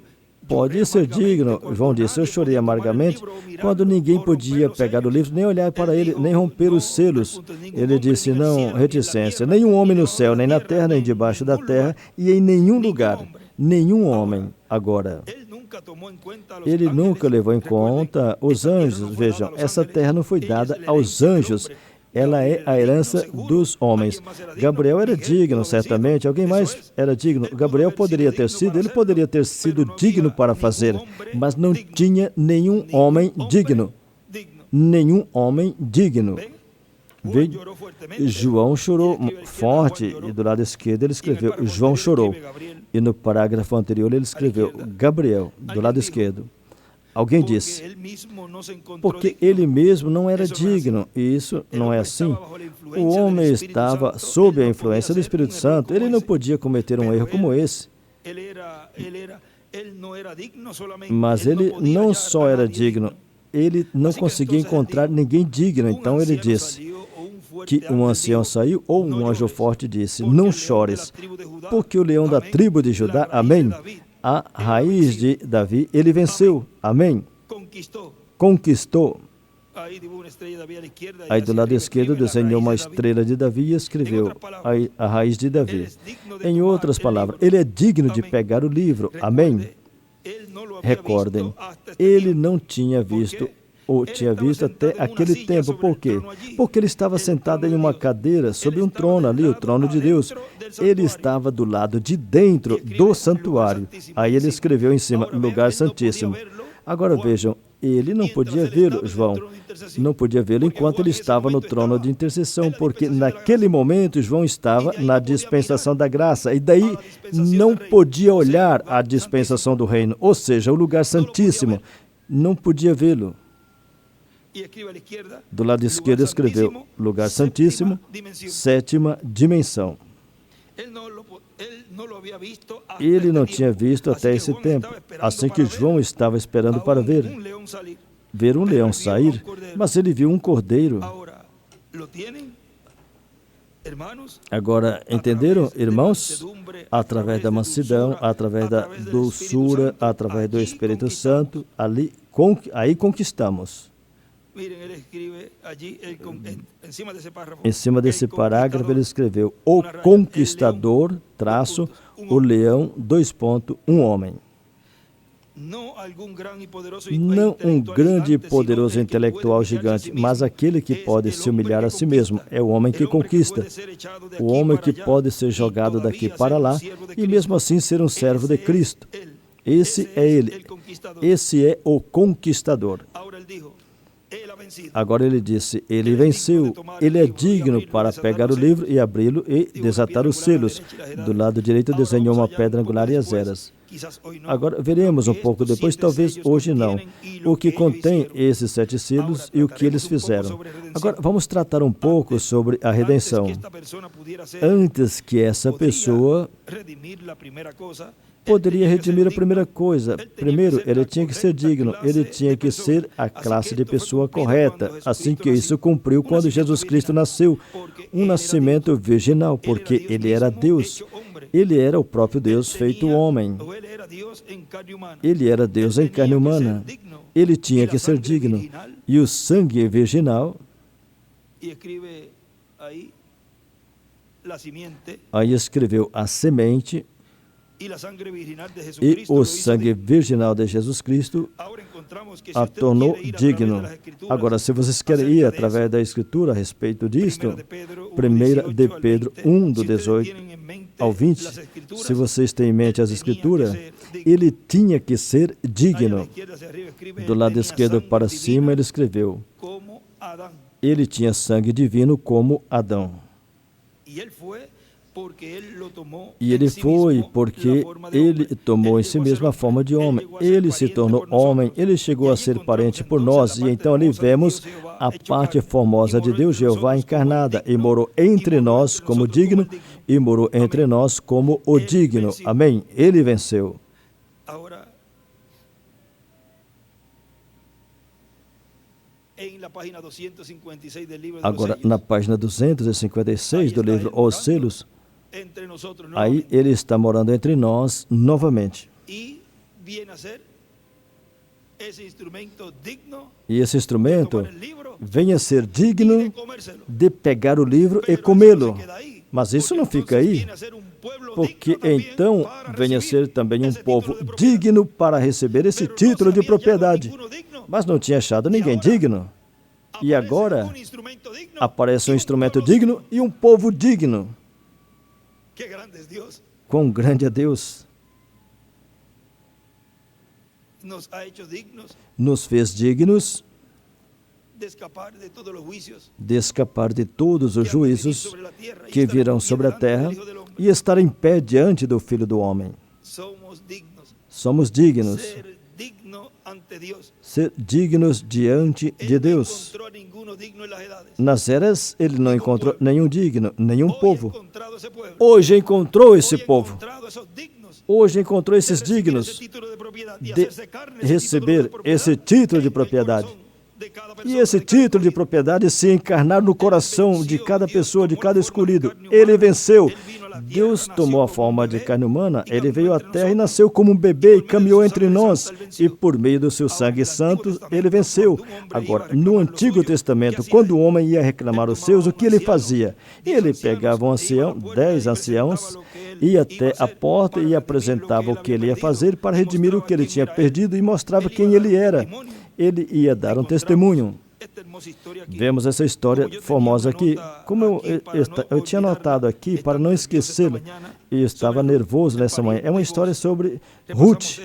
pode ser digno. João disse: eu chorei amargamente, quando ninguém podia pegar o livro, nem olhar para ele, nem romper os selos. Ele disse: não, reticência, nenhum homem no céu, nem na terra, nem debaixo da terra, e em nenhum lugar, nenhum homem. Agora, ele nunca levou em conta os anjos. Vejam, essa terra não foi dada aos anjos. Ela é a herança dos homens. Gabriel era digno, certamente. Alguém mais era digno? Gabriel poderia ter sido, ele poderia ter sido digno para fazer, mas não tinha nenhum homem digno. Nenhum homem digno. João chorou forte, e do lado esquerdo ele escreveu: João chorou. E no parágrafo anterior ele escreveu: Gabriel, do lado esquerdo. Alguém disse: porque ele mesmo não era digno. E isso não é assim. O homem estava sob a influência do Espírito Santo. Ele não podia cometer um erro como esse. Mas ele não só era digno, ele não conseguia encontrar ninguém digno. Então ele disse que um ancião saiu, ou um anjo forte disse: não chores, porque o leão da tribo de Judá, amém, a raiz de Davi, ele venceu, amém, conquistou. Aí do lado esquerdo desenhou uma estrela de Davi e escreveu a raiz de Davi. Em outras palavras, ele é digno de pegar o livro, amém. Recordem, ele não tinha visto, ou tinha visto até aquele tempo. Por quê? Porque ele estava sentado em uma cadeira, sob um trono ali, o trono de Deus. Ele estava do lado de dentro do santuário. Aí ele escreveu em cima, lugar santíssimo. Agora vejam, ele não podia vê-lo, João. Não podia vê-lo enquanto ele estava no trono de intercessão, porque naquele momento João estava na dispensação da graça, e daí não podia olhar a dispensação do reino, ou seja, o lugar santíssimo. Não podia vê-lo. Do lado esquerdo escreveu lugar santíssimo, sétima dimensão. Ele não tinha visto até esse tempo, assim que João estava esperando para ver um leão sair, mas ele viu um cordeiro. Agora, entenderam, irmãos? Através da mansidão, através da doçura, através do Espírito Santo, aí conquistamos. Em cima desse parágrafo ele escreveu: o conquistador, traço, o leão, um homem. Não um grande e poderoso intelectual gigante, mas aquele que pode se humilhar a si mesmo. É o homem que conquista. O homem que pode ser jogado daqui para lá e mesmo assim ser um servo de Cristo. Esse é ele. Esse é o conquistador. Agora ele disse: ele venceu, ele é digno para pegar o livro e abri-lo e desatar os selos. Do lado direito desenhou uma pedra angular e as eras. Agora veremos um pouco depois, talvez hoje não, o que contém esses 7 selos e o que eles fizeram. Agora vamos tratar um pouco sobre a redenção. Antes que essa pessoa poderia redimir a primeira coisa. Primeiro, ele tinha que ser digno, ele tinha que ser a classe de pessoa correta. Assim que isso cumpriu quando Jesus Cristo nasceu. Um nascimento virginal, porque ele era Deus. Ele era o próprio Deus feito homem. Ele era Deus em carne humana. Ele tinha que ser digno. E o sangue virginal, aí escreveu a semente, e o sangue virginal de Jesus Cristo a tornou digno. Agora, se vocês querem ir através da Escritura a respeito disto, 1 de Pedro 1, do 18 ao 20, se vocês têm em mente as Escrituras, ele tinha que ser digno. Do lado esquerdo para cima, ele escreveu: ele tinha sangue divino como Adão. E ele foi porque ele tomou em si mesmo a forma de homem. Ele se tornou homem, ele chegou a ser parente por nós. E então ali vemos a parte formosa de Deus, Jeová encarnada, e morou entre nós como digno, e morou entre nós como o digno. Amém? Ele venceu. Agora, na página 256 do livro Os Selos, aí ele está morando entre nós novamente. E esse instrumento vem a ser digno de pegar o livro e comê-lo. Mas isso não fica aí, porque então vem a ser também um povo digno para receber esse título de propriedade. Mas não tinha achado ninguém digno. E agora aparece um instrumento digno e um povo digno. Quão grande é Deus! Nos fez dignos de escapar de todos os juízos que virão sobre a terra e estar em pé diante do Filho do Homem. Somos dignos. Ser dignos diante de Deus. Nas eras, ele não encontrou nenhum digno, nenhum povo. Hoje encontrou esse povo. Hoje encontrou esses dignos de receber esse título de propriedade. E esse título de propriedade se encarnar no coração de cada pessoa, de cada escolhido. Ele venceu. Deus tomou a forma de carne humana, ele veio à terra e nasceu como um bebê e caminhou entre nós. E por meio do seu sangue santo, ele venceu. Agora, no Antigo Testamento, quando o homem ia reclamar os seus, o que ele fazia? Ele pegava um ancião, 10 anciãos, ia até a porta e apresentava o que ele ia fazer para redimir o que ele tinha perdido e mostrava quem ele era. Ele ia dar um testemunho. Vemos essa história formosa aqui. Como eu tinha notado aqui, para não esquecê-la, e estava nervoso nessa manhã. É uma história sobre Ruth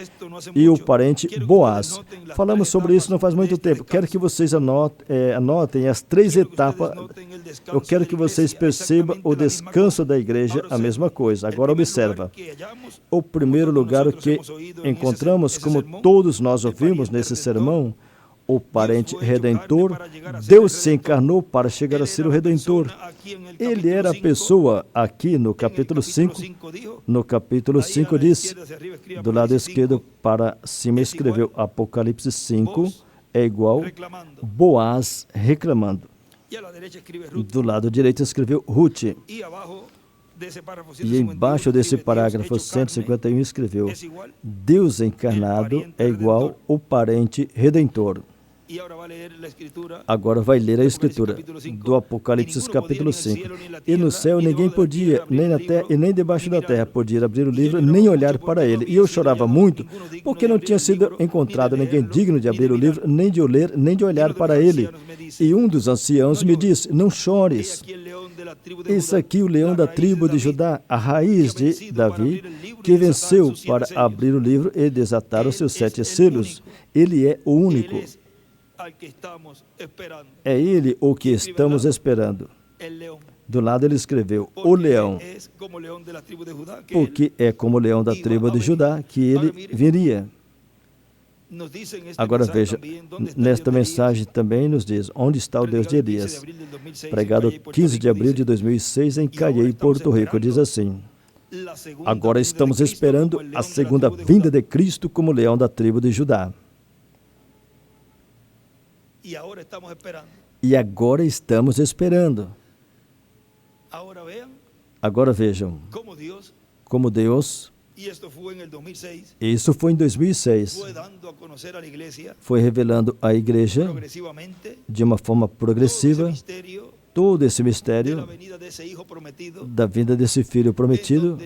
e o parente Boaz. Falamos sobre isso não faz muito tempo. Quero que vocês anotem as 3 etapas. Eu quero que vocês percebam o descanso da igreja, a mesma coisa. Agora observa. O primeiro lugar que encontramos, como todos nós ouvimos nesse sermão, o parente redentor. Deus se encarnou para chegar a ser o redentor. Ele era a pessoa. Aqui no capítulo 5, diz, do lado esquerdo para cima escreveu Apocalipse 5, é igual Boaz reclamando. Do lado direito escreveu Ruth. E embaixo desse parágrafo 151 escreveu: Deus encarnado é igual o parente redentor. Agora vai ler a escritura do Apocalipse capítulo 5. E no céu ninguém podia, nem na terra e nem debaixo da terra, podia abrir o livro, nem olhar para ele. E eu chorava muito, porque não tinha sido encontrado ninguém digno de abrir o livro, nem de o ler, nem de olhar para ele. E um dos anciãos me disse: não chores. Eis aqui o leão da tribo de Judá, a raiz de Davi, que venceu para abrir o livro e desatar os seus 7 selos. Ele é o único. É ele o que estamos esperando. Do lado ele escreveu, o leão, porque é como o leão da tribo de Judá que ele viria. Agora veja, nesta mensagem também nos diz, onde está o Deus de Elias? Pregado 15 de abril de 2006 em Cayey, Porto Rico, diz assim: agora estamos esperando a segunda vinda de Cristo como leão da tribo de Judá. E agora estamos esperando. Agora vejam como Deus, isso foi em 2006, foi revelando à igreja de uma forma progressiva todo esse mistério da vinda desse filho prometido,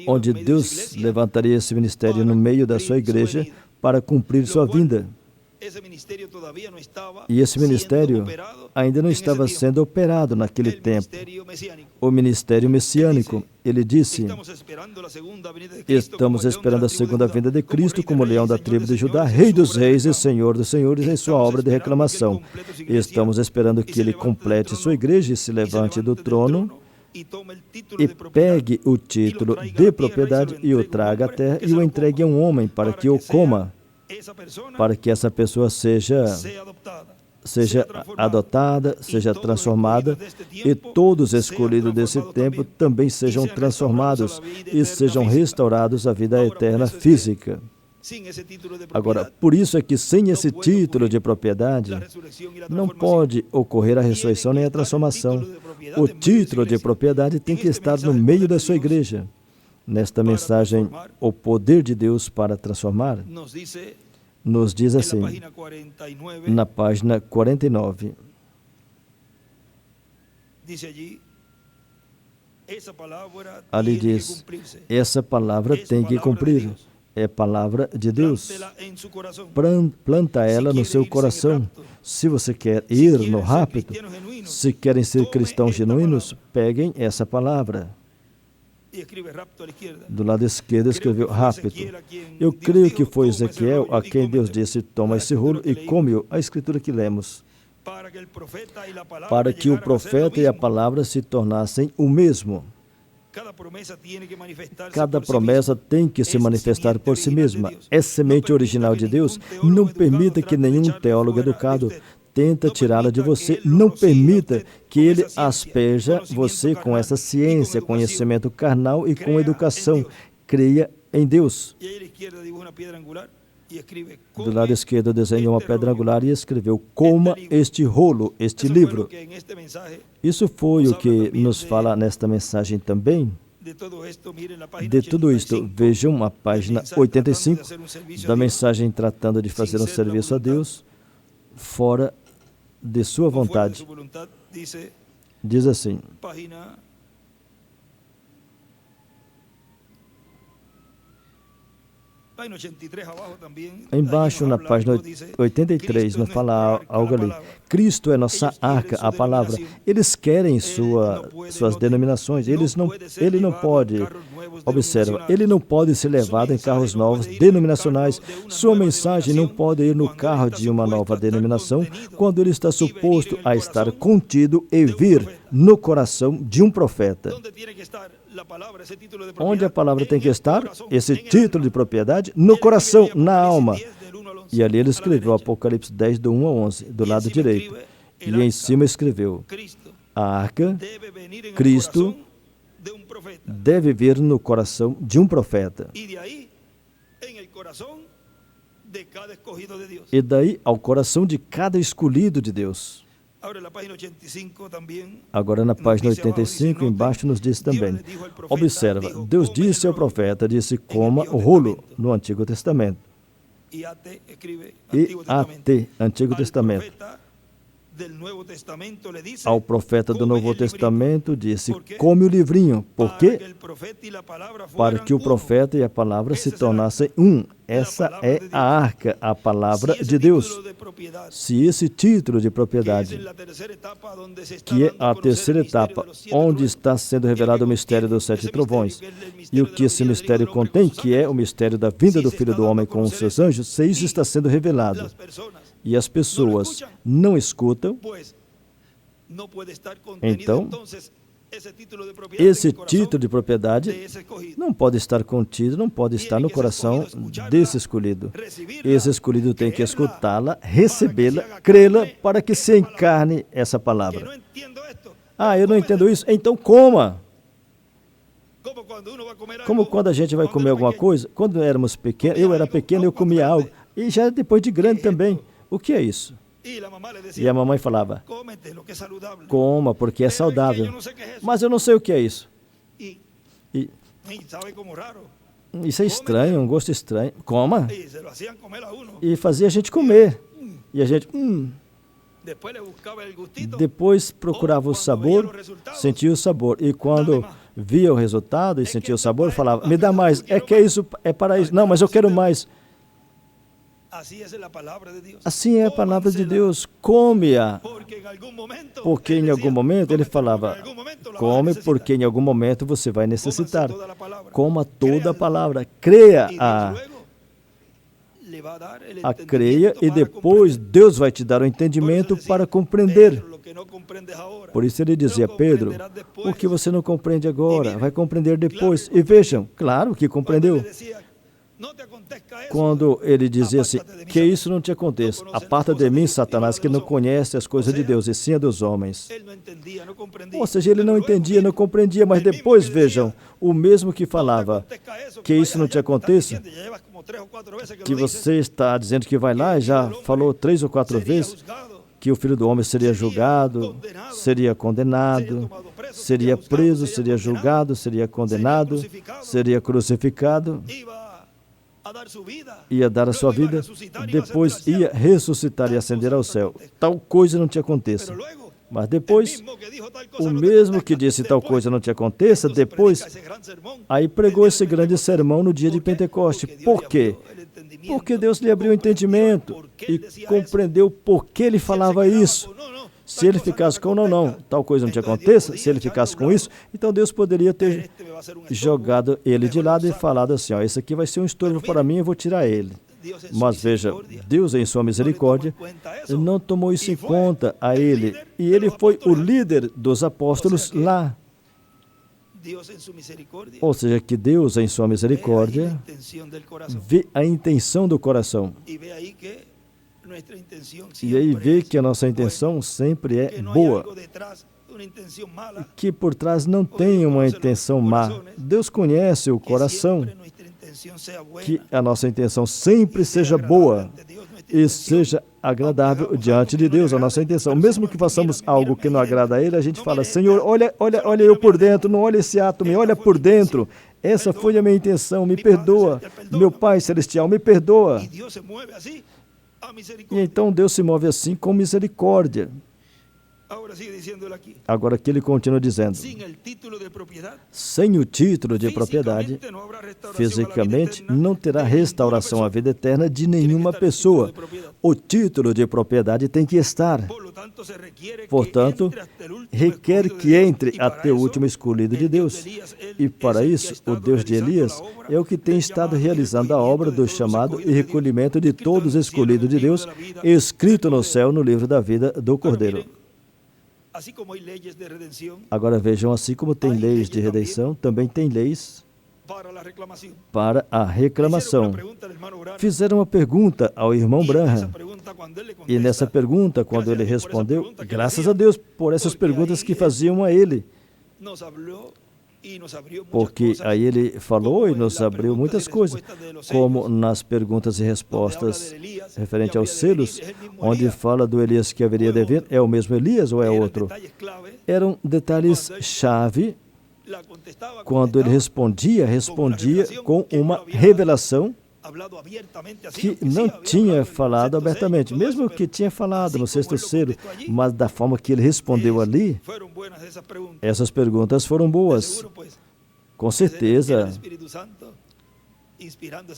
onde Deus levantaria esse ministério no meio da sua igreja para cumprir sua vinda. E esse ministério ainda não estava sendo operado naquele tempo. O ministério messiânico. Ele disse: estamos esperando a segunda vinda de Cristo como leão da tribo de Judá, rei dos reis e senhor dos senhores em sua obra de reclamação. Estamos esperando que ele complete sua igreja e se levante do trono e pegue o título de propriedade e o traga à terra e o entregue a um homem para que o coma, para que essa pessoa seja adotada, seja transformada, e todos escolhidos desse tempo também sejam transformados e sejam restaurados à vida eterna física. Agora, por isso é que sem esse título de propriedade, não pode ocorrer a ressurreição nem a transformação. O título de propriedade tem que estar no meio da sua igreja. Nesta mensagem, o poder de Deus para transformar, nos diz assim, na página 49. Ali diz, essa palavra tem que cumprir. É palavra de Deus. Planta ela no seu coração. Se você quer ir no rápido, se querem ser cristãos genuínos, peguem essa palavra. Do lado esquerdo escreveu rápido. Eu creio que foi Ezequiel a quem Deus disse: toma esse rolo e come-o. A escritura que lemos. Para que o profeta e a palavra se tornassem o mesmo. Cada promessa tem que se manifestar por si mesma. É semente original de Deus. Não permita que nenhum teólogo educado tente tirá-la de você. Não permita que ele asperja você com essa ciência, conhecimento carnal e com educação. Creia em Deus. Do lado esquerdo desenhou uma pedra angular e escreveu: coma este rolo, este livro. Isso foi o que nos fala nesta mensagem também. De tudo isto, vejam a página 85 da mensagem tratando de fazer um serviço a Deus fora de sua vontade. Diz assim: embaixo, na página 83, não fala algo ali. Cristo é nossa arca, a palavra. Eles querem suas denominações. Ele não pode, observa, ele não pode ser levado em carros novos denominacionais. Sua mensagem não pode ir no carro de uma nova denominação quando ele está suposto a estar contido e vir no coração de um profeta. Onde a palavra tem que estar? Esse título de propriedade? No coração, na alma. E ali ele escreveu Apocalipse 10, do 1 ao 11, do lado direito. E em cima escreveu: a arca, Cristo, deve vir no coração de um profeta. E daí ao coração de cada escolhido de Deus. Agora na página 85, embaixo nos diz também: observa, Deus disse ao profeta, disse: coma o rolo, no Antigo Testamento. I-A-T, Antigo Testamento. Ao profeta do Novo Testamento disse: come o livrinho. Por quê? Para que o profeta e a palavra se tornassem um. Essa é a arca, a palavra de Deus. Se esse título de propriedade, que é a terceira etapa, onde está sendo revelado o mistério dos 7 trovões, e o que esse mistério contém, que é o mistério da vinda do Filho do Homem com os seus anjos, se isso está sendo revelado, e as pessoas não escutam, então, esse título de propriedade não pode estar contido, não pode estar no coração desse escolhido. Esse escolhido tem que escutá-la, recebê-la, crê-la, para que se encarne essa palavra. Ah, eu não entendo isso? Então coma. Como quando a gente vai comer alguma coisa, quando éramos pequenos, eu era pequeno, eu comia algo, e já depois de grande também. O que é isso? E a mamãe falava: coma, porque é saudável. Mas eu não sei o que é isso. Isso é estranho, um gosto estranho. Coma. E fazia a gente comer. E a gente... Depois procurava o sabor, sentia o sabor. E quando via o resultado e sentia o sabor, falava: me dá mais. É que é isso, é para isso. Não, mas eu quero mais. Assim é a palavra de Deus, come-a. Porque em algum momento ele falava, come, porque em algum momento você vai necessitar. Coma toda a palavra, creia-a. Creia e depois Deus vai te dar o entendimento para compreender. Por isso ele dizia, Pedro, o que você não compreende agora, vai compreender depois. E vejam, claro que compreendeu. Quando ele dizia assim, que isso não te aconteça, aparta de mim, Satanás, que não conhece as coisas de Deus, e sim a dos homens. Ou seja, ele não entendia, não compreendia, mas depois, vejam, o mesmo que falava, que isso não te aconteça, que você está dizendo que vai lá, e já falou 3 ou 4 vezes, que o Filho do Homem seria julgado, seria condenado, seria preso, seria julgado, seria condenado, seria crucificado, ia dar a sua vida, depois ia ressuscitar e ascender ao céu. Tal coisa não te aconteça. Mas depois, o mesmo que disse tal coisa não te aconteça, depois, aí pregou esse grande sermão no dia de Pentecoste. Por quê? Porque Deus lhe abriu o entendimento e compreendeu por que ele falava isso. Se ele ficasse com não, tal coisa não te aconteça, se ele ficasse com isso, então Deus poderia ter jogado ele de lado e falado assim, ó, esse aqui vai ser um estorvo para mim, eu vou tirar ele. Mas veja, Deus em sua misericórdia não tomou isso em conta a ele, e ele foi o líder dos apóstolos lá. Ou seja, que Deus em sua misericórdia vê a intenção do coração. E aí vê que a nossa intenção sempre é boa, que por trás não tem uma intenção má. Deus conhece o coração, que a nossa intenção sempre seja boa e seja agradável diante de Deus, a nossa intenção. Mesmo que façamos algo que não agrada a Ele, a gente fala, Senhor, olha eu por dentro, não olha esse ato, me olha por dentro. Essa foi a minha intenção, me perdoa. Meu Pai Celestial, me perdoa. E então Deus se move assim com misericórdia. Agora aqui ele continua dizendo, sem o título de propriedade, fisicamente não terá restauração à vida eterna de nenhuma pessoa. O título de propriedade tem que estar. Portanto, requer que entre até o último escolhido de Deus. E para isso, o Deus de Elias é o que tem estado realizando a obra do chamado e recolhimento de todos os escolhidos de Deus, escrito no céu no livro da vida do Cordeiro. Agora vejam, assim como tem leis de redenção, também tem leis para a reclamação. Fizeram uma pergunta ao irmão Branham, e nessa pergunta, quando ele respondeu, graças a Deus por essas perguntas que faziam a ele, porque aí ele falou e nos abriu muitas coisas, como nas perguntas e respostas referente aos selos, onde fala do Elias que haveria de vir, é o mesmo Elias ou é outro? Eram detalhes-chave. Quando ele respondia com uma revelação que não tinha falado abertamente, mesmo que tinha falado no 6º selo, mas da forma que ele respondeu ali, essas perguntas foram boas. Com certeza,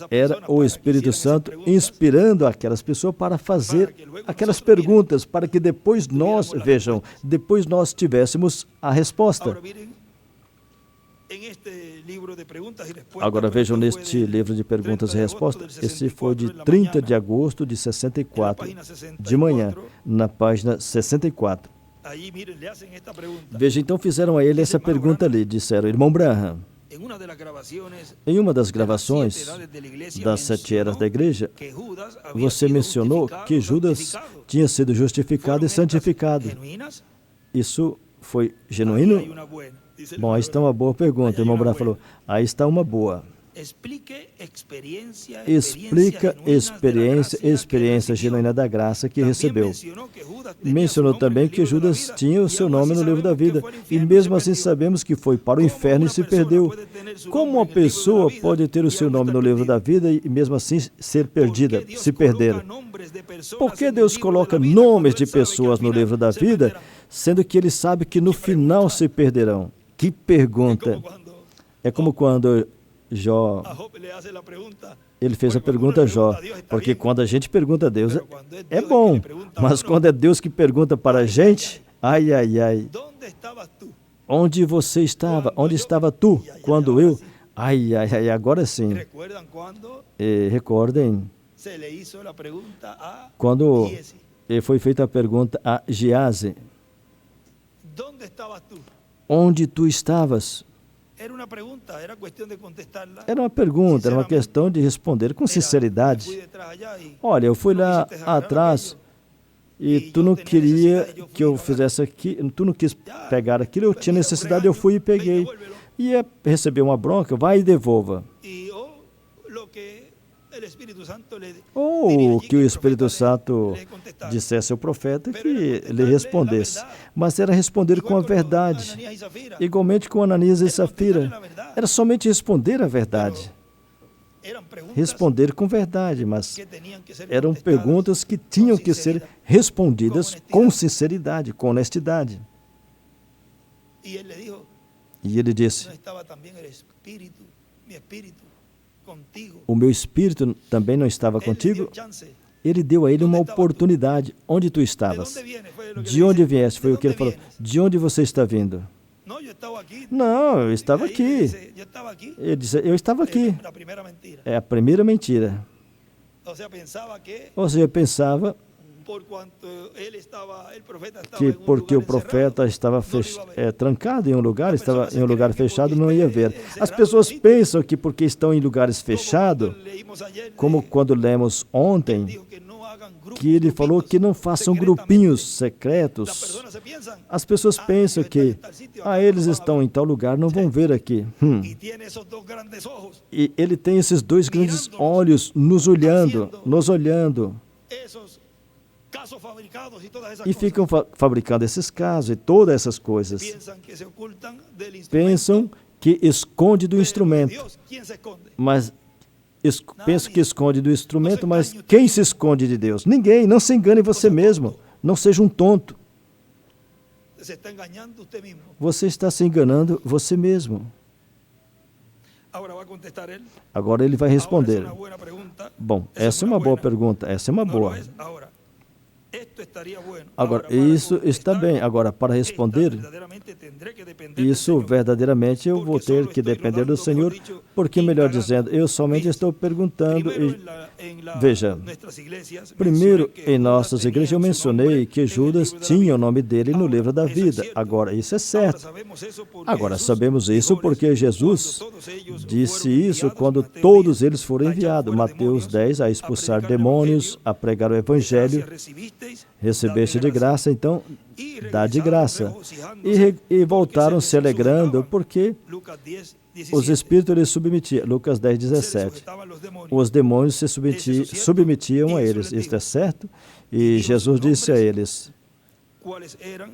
era o Espírito Santo inspirando aquelas pessoas para fazer aquelas perguntas, para que depois nós, vejam, depois nós tivéssemos a resposta. Agora vejam neste livro de perguntas e respostas, esse foi de 30 de agosto de 64, de manhã, na página 64. Veja, então fizeram a ele essa pergunta ali, disseram, irmão Branham, em uma das gravações das 7 eras da igreja, você mencionou que Judas tinha sido justificado e santificado. Isso foi genuíno? Bom, aí está uma boa pergunta. O irmão Branham falou, aí está uma boa. Explica experiência genuína da graça que recebeu. Mencionou também que Judas tinha o seu nome no livro da vida, e mesmo assim sabemos que foi para o inferno e se perdeu. Como uma pessoa pode ter o seu nome no livro da vida e mesmo assim ser perdida, se perder? Por que Deus coloca nomes de pessoas no livro da vida, sendo que Ele sabe que no final se perderão? Que pergunta! É como quando Jó, a Job le hace la pregunta, ele fez a porque cuando uno pergunta a le Jó, pregunta a Dios está porque bien, quando a gente pergunta a Deus pero cuando es é Dios el que bom, le pregunta a mas uno, quando é Deus que pergunta para a gente, ai, ai, ai, ¿dónde estabas tú? onde você estava? Onde estava tu? Quando eu? Ai, ai, ai, agora sim. ¿Recuerdan cuando Recordem, se le hizo la pregunta a quando Giesi? foi feita a pergunta a Giase, ¿Dónde estabas tú? onde tu estavas? Era una pregunta, era cuestión de contestarla. Era uma pergunta, era uma questão de responder com Mira, sinceridade. fui detrás allá y Olha, eu fui tú no lá quisiste agarrar atrás aquello. e tu não queria que eu fizesse aqui, tu não quis pegar aquilo, eu tinha necessidade, eu fui e peguei. E recebeu uma bronca, vai e devolva. Y lo que el Espíritu Santo le diría Ou allí que o el Espírito profeta Santo le contestara. dissesse ao profeta que lhe respondesse. Mas era responder com a Igual con verdade. Ananías y Zafira. Igualmente com Ananias e Era Safira. contestarle la verdad. Era somente responder a verdade. Eran preguntas Responder com verdade, mas que tenían que ser eram contestadas perguntas que con tinham que ser sinceridad. respondidas com sinceridade, com honestidade. Y él le dijo, E ele disse: no estaba también el Espíritu, mi Espíritu, contigo. o meu espírito também não estava Él le dio contigo? chance. Ele deu a ele uma oportunidade. Onde tu ¿De estavas? dónde vienes? Fue lo que De le onde dice. vieste? Foi ¿De o que ele dónde falou. vienes? De onde você está vindo? No, yo estaba aquí. Não, eu estava Y ahí le aqui. dice, yo estaba aquí. Ele disse: eu estava aqui. La primera mentira. É a primeira mentira. O sea, pensaba que Ou seja, eu pensava por cuanto él estaba, el profeta estaba que en un porque o lugar profeta encerrado, estava no lo iba a ver. trancado em um lugar, estava em um lugar fechado, não ia ver. As Encerrado pessoas no sitio. pensam que porque estão em lugares Como fechados, cuando leímos ayer como de- quando lemos él ontem, dijo que no hagan grupos, que ele falou grupitos que não façam secretamente. grupinhos Las secretos. personas se piensan, As pessoas pensam que eles estão em tal lugar, não vão ver aqui. y tiene esos dos grandes ojos, E ele tem esses dois grandes olhos nos olhando, esos casos fabricados y todas esas e cosas. ficam fabricando esses casos e todas essas coisas. Piensan que se ocultan del instrumento, Pensam que esconde do pero de instrumento, Dios, ¿quién se esconde? mas penso que esconde do instrumento, mas quem se esconde de Deus? Ninguém. Não se engane você mesmo. Não seja um tonto. Se está engañando usted mismo. Você está se enganando você mesmo. Ahora va a contestar él. Agora ele vai Ahora es responder. una buena pregunta. Bom, Esa essa é una uma boa buena. pergunta. Essa é uma No boa. lo es. Ahora, esto estaría bueno. Agora, para isso está contestar, bem. Agora, para esta responder, verdaderamente tendré que depender del isso Señor. verdadeiramente eu vou Porque ter solo que estoy depender do rodando, Senhor, mejor dicho, porque, melhor indagando. dizendo, eu somente Fíjese, estou perguntando. Primero E, en veja, nuestras iglesias primeiro, mencioné que em Judas nossas tenía igrejas eu su mencionei nombre que en el Judas libro de la tinha vida. o nome dele no Ahora, livro da eso es vida. cierto. Agora, isso é Ahora certo. sabemos eso porque Agora, Jesús sabemos isso dijo porque eso Jesus cuando todos ellos disse fueron isso enviados, quando Mateo todos 10, eles foram a echar enviados. fuera Mateus demonios, 10, a a expulsar predicar el demônios, evangelio, a pregar o de evangelho. gracia recibisteis, Recebeste dad de graça, então Y dá de regresaron graça. regocijándose E voltaram porque se alegrando, sujetaban. porque Lucas 10, os 17. espíritos lhes submetiam. Lucas 10, Se les 17. sujetaban los demonios. Os demônios se Isso é certo? submetiam a E eles. Jesus lhes Isto é dijo. certo? E E dijo Jesus seus disse a nombres, eles, Quais eram,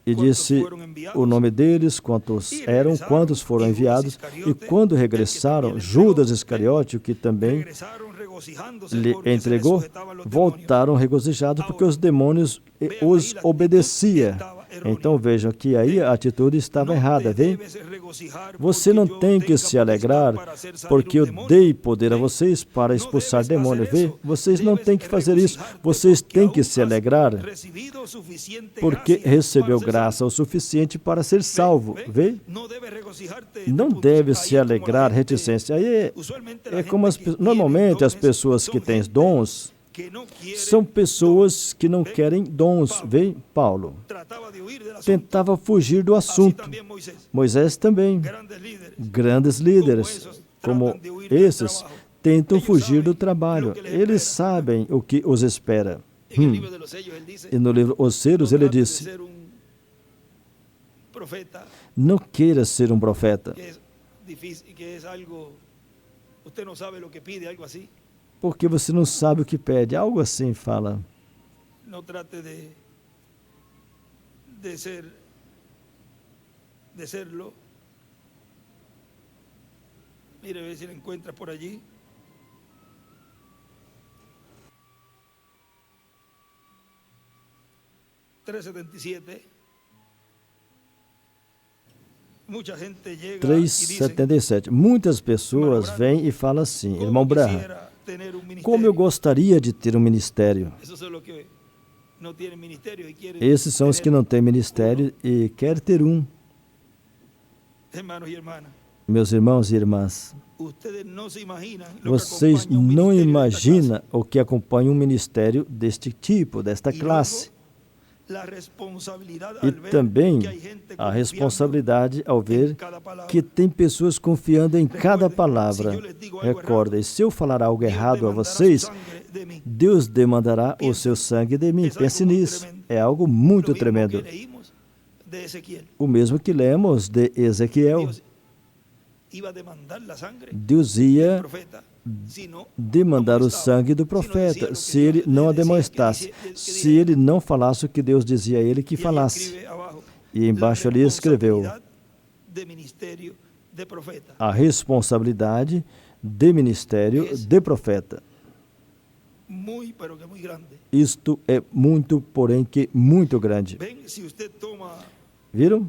e quantos disse foram enviados, o nome deles, quantos E eram, regressaram, quantos foram e Judas enviados. E Iscariote, quando el que regressaram, também Judas entregou, Iscariote, o que também regresaram regocijándose lhe porque se les entregou, sujetaban los demonios. voltaram regozijados porque os demônios Vean os aí, a atitude obedecia. estava errônea. Então vejam que aí a atitude estava Não errada, te vê? deves regocijar Você porque não eu tem que tenha se alegrar potestade para hacer sair porque um eu demônio. dei poder a Vê? vocês para Não expulsar deves demônios, fazer vê? isso. Vocês não Deves têm que fazer isso. regocijarte Vocês porque têm que aún se has alegrar recibido suficiente porque gracia recebeu para ser graça salvo. o suficiente para ser salvo, vê? Não deve regozijarte Não de deve puntos. se Aí, como a alegrar, gente- reticência. Aí usualmente é la gente como que tiene normalmente as dones pessoas que son têm gente dons que não quiere são pessoas que não Vê? querem dons, Paulo. vê? Paulo trataba de huir del asunto. tentava fugir do Así assunto. también Moisés, Moisés também. grandes líderes, Grandes líderes, como esses, tentam fugir do trabalho. Eles sabem o que os espera. en el libro de los sellos él dice, E no livro Os Selos no ele trate de disse: ser un profeta não queira ser um profeta, que es difícil, que es algo, usted no sabe lo que pide, algo así. porque você não sabe o que pede. Algo assim fala. No trate de serlo. Mire, a ver si lo encuentra por allí. ...377... Mucha gente llega y dice, 3,77. Muitas pessoas vêm e falam assim: Irmão "¿Cómo Branham, quisiera tener un como eu ministerio?" gostaria de ter um ministério. Esos son los que no tienen ministerio y quieren Esses são os que tener não têm ministério e querem ter um. Hermanos y hermanas, Meus irmãos e irmãs, ustedes no se imaginan lo que vocês acompaña un não ministerio de esta imaginam o que acompanha um ministério deste tipo, desta clase. Y classe. luego, la responsabilidad E al ver também que hay gente a confiando responsabilidade ao en ver cada palabra. que tem pessoas confiando em cada Recuerden, palavra. se yo les digo algo Recordem, se eu falar algo Dios errado a demandará vocês, su sangre de mí. Deus demandará o Pense, seu sangue de mim. es algo Pense muy nisso. tremendo. É algo Lo muito mismo tremendo. que leímos de Ezequiel. O mesmo que lemos de Ezequiel. Dios iba a demandar la sangre Deus del ia profeta, si no, demandar no o estaba. sangue do Si no decía profeta, lo que se Dios ele não a le decía que demonstrasse, dice- que se dijera. ele não falasse o que Deus dizia a ele que Y ahí falasse. escribe abajo, E embaixo la ali escreveu: responsabilidad de ministerio de profeta. a responsabilidade de ministério de profeta. Muy, pero que muy grande. Isto é muito, porém que muito grande. Ven, si usted toma Viram?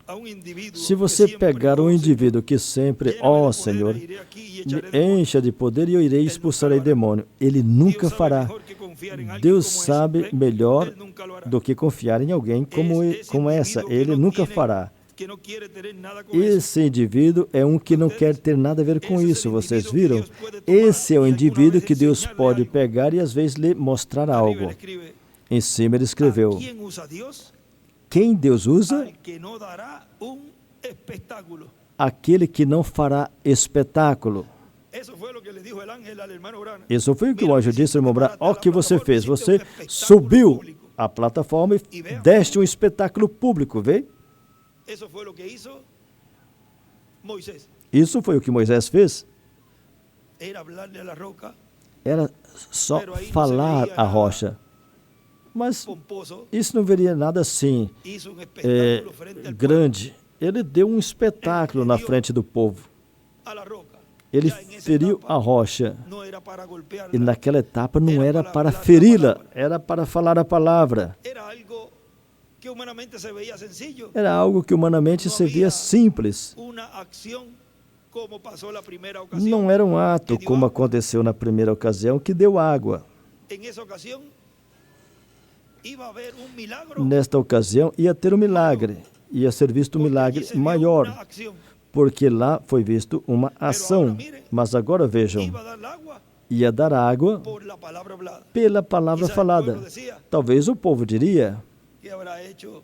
a un individuo Se que você siempre, pegar um "Oh, indivíduo que sempre, Señor, ó lléname de Senhor, poder, iré aquí y me echaré demonios", encha de poder e eu irei expulsarei demônio, ele nunca Dios sabe fará. mejor que confiar en alguien Deus como ese. sabe Ven, melhor él nunca lo hará. do que confiar em alguém como Esse essa. indivíduo que Ele não nunca tiene- fará. que não quiere tener nada com isso. Esse indivíduo é um que não quer ter nada a ver com Esse é o isso, vocês indivíduo que viram? Deus pode tomar Esse é o e indivíduo alguma que vez Deus ensinar-lhe pode algo. pegar e às vezes lhe mostrar Arriba algo. ele escribe, Em cima ele escreveu: "¿A quién usa Dios? quem Deus usa? Al que no dará un espectáculo." Aquele que não fará espetáculo. Eso fue lo que le dijo el ángel al hermano Branham. Isso foi o que o Mira, anjo disse, irmão Branham. Olha o que você plataforma, fez. hiciste Você um espetáculo subiu público. a plataforma E e veja. deste um espetáculo público, vê? Eso fue lo que hizo Moisés. Isso foi o que Moisés fez. Era hablarle a la roca, Era só Pero aí não falar se veia a nada rocha. Mas pomposo, isso não veria nada assim hizo un espectáculo frente al pueblo, grande. Ele deu um espetáculo na frente do povo. a la roca. Ele Ya en esa feriu etapa, a rocha. no era para golpearla, E naquela etapa não Era era para para falar a feri-la, palavra. era para falar a palavra. era algo que humanamente se veía sencillo. Era algo que humanamente se via simples. Una acción como pasó la primera ocasión. Não era um ato, que dio como agua. aconteceu na primeira ocasião, que deu água. En esa ocasión iba a haber un milagro. Nesta ocasião, ia ter um milagre. Ia ser visto um porque milagre allí se vio maior, una acción. porque lá foi visto uma ação. Mas agora vejam, Iba a dar agua ia dar água por la palabra hablada. pela palavra E sabe, o falada. povo decía, Talvez o povo diria: ¿qué habrá hecho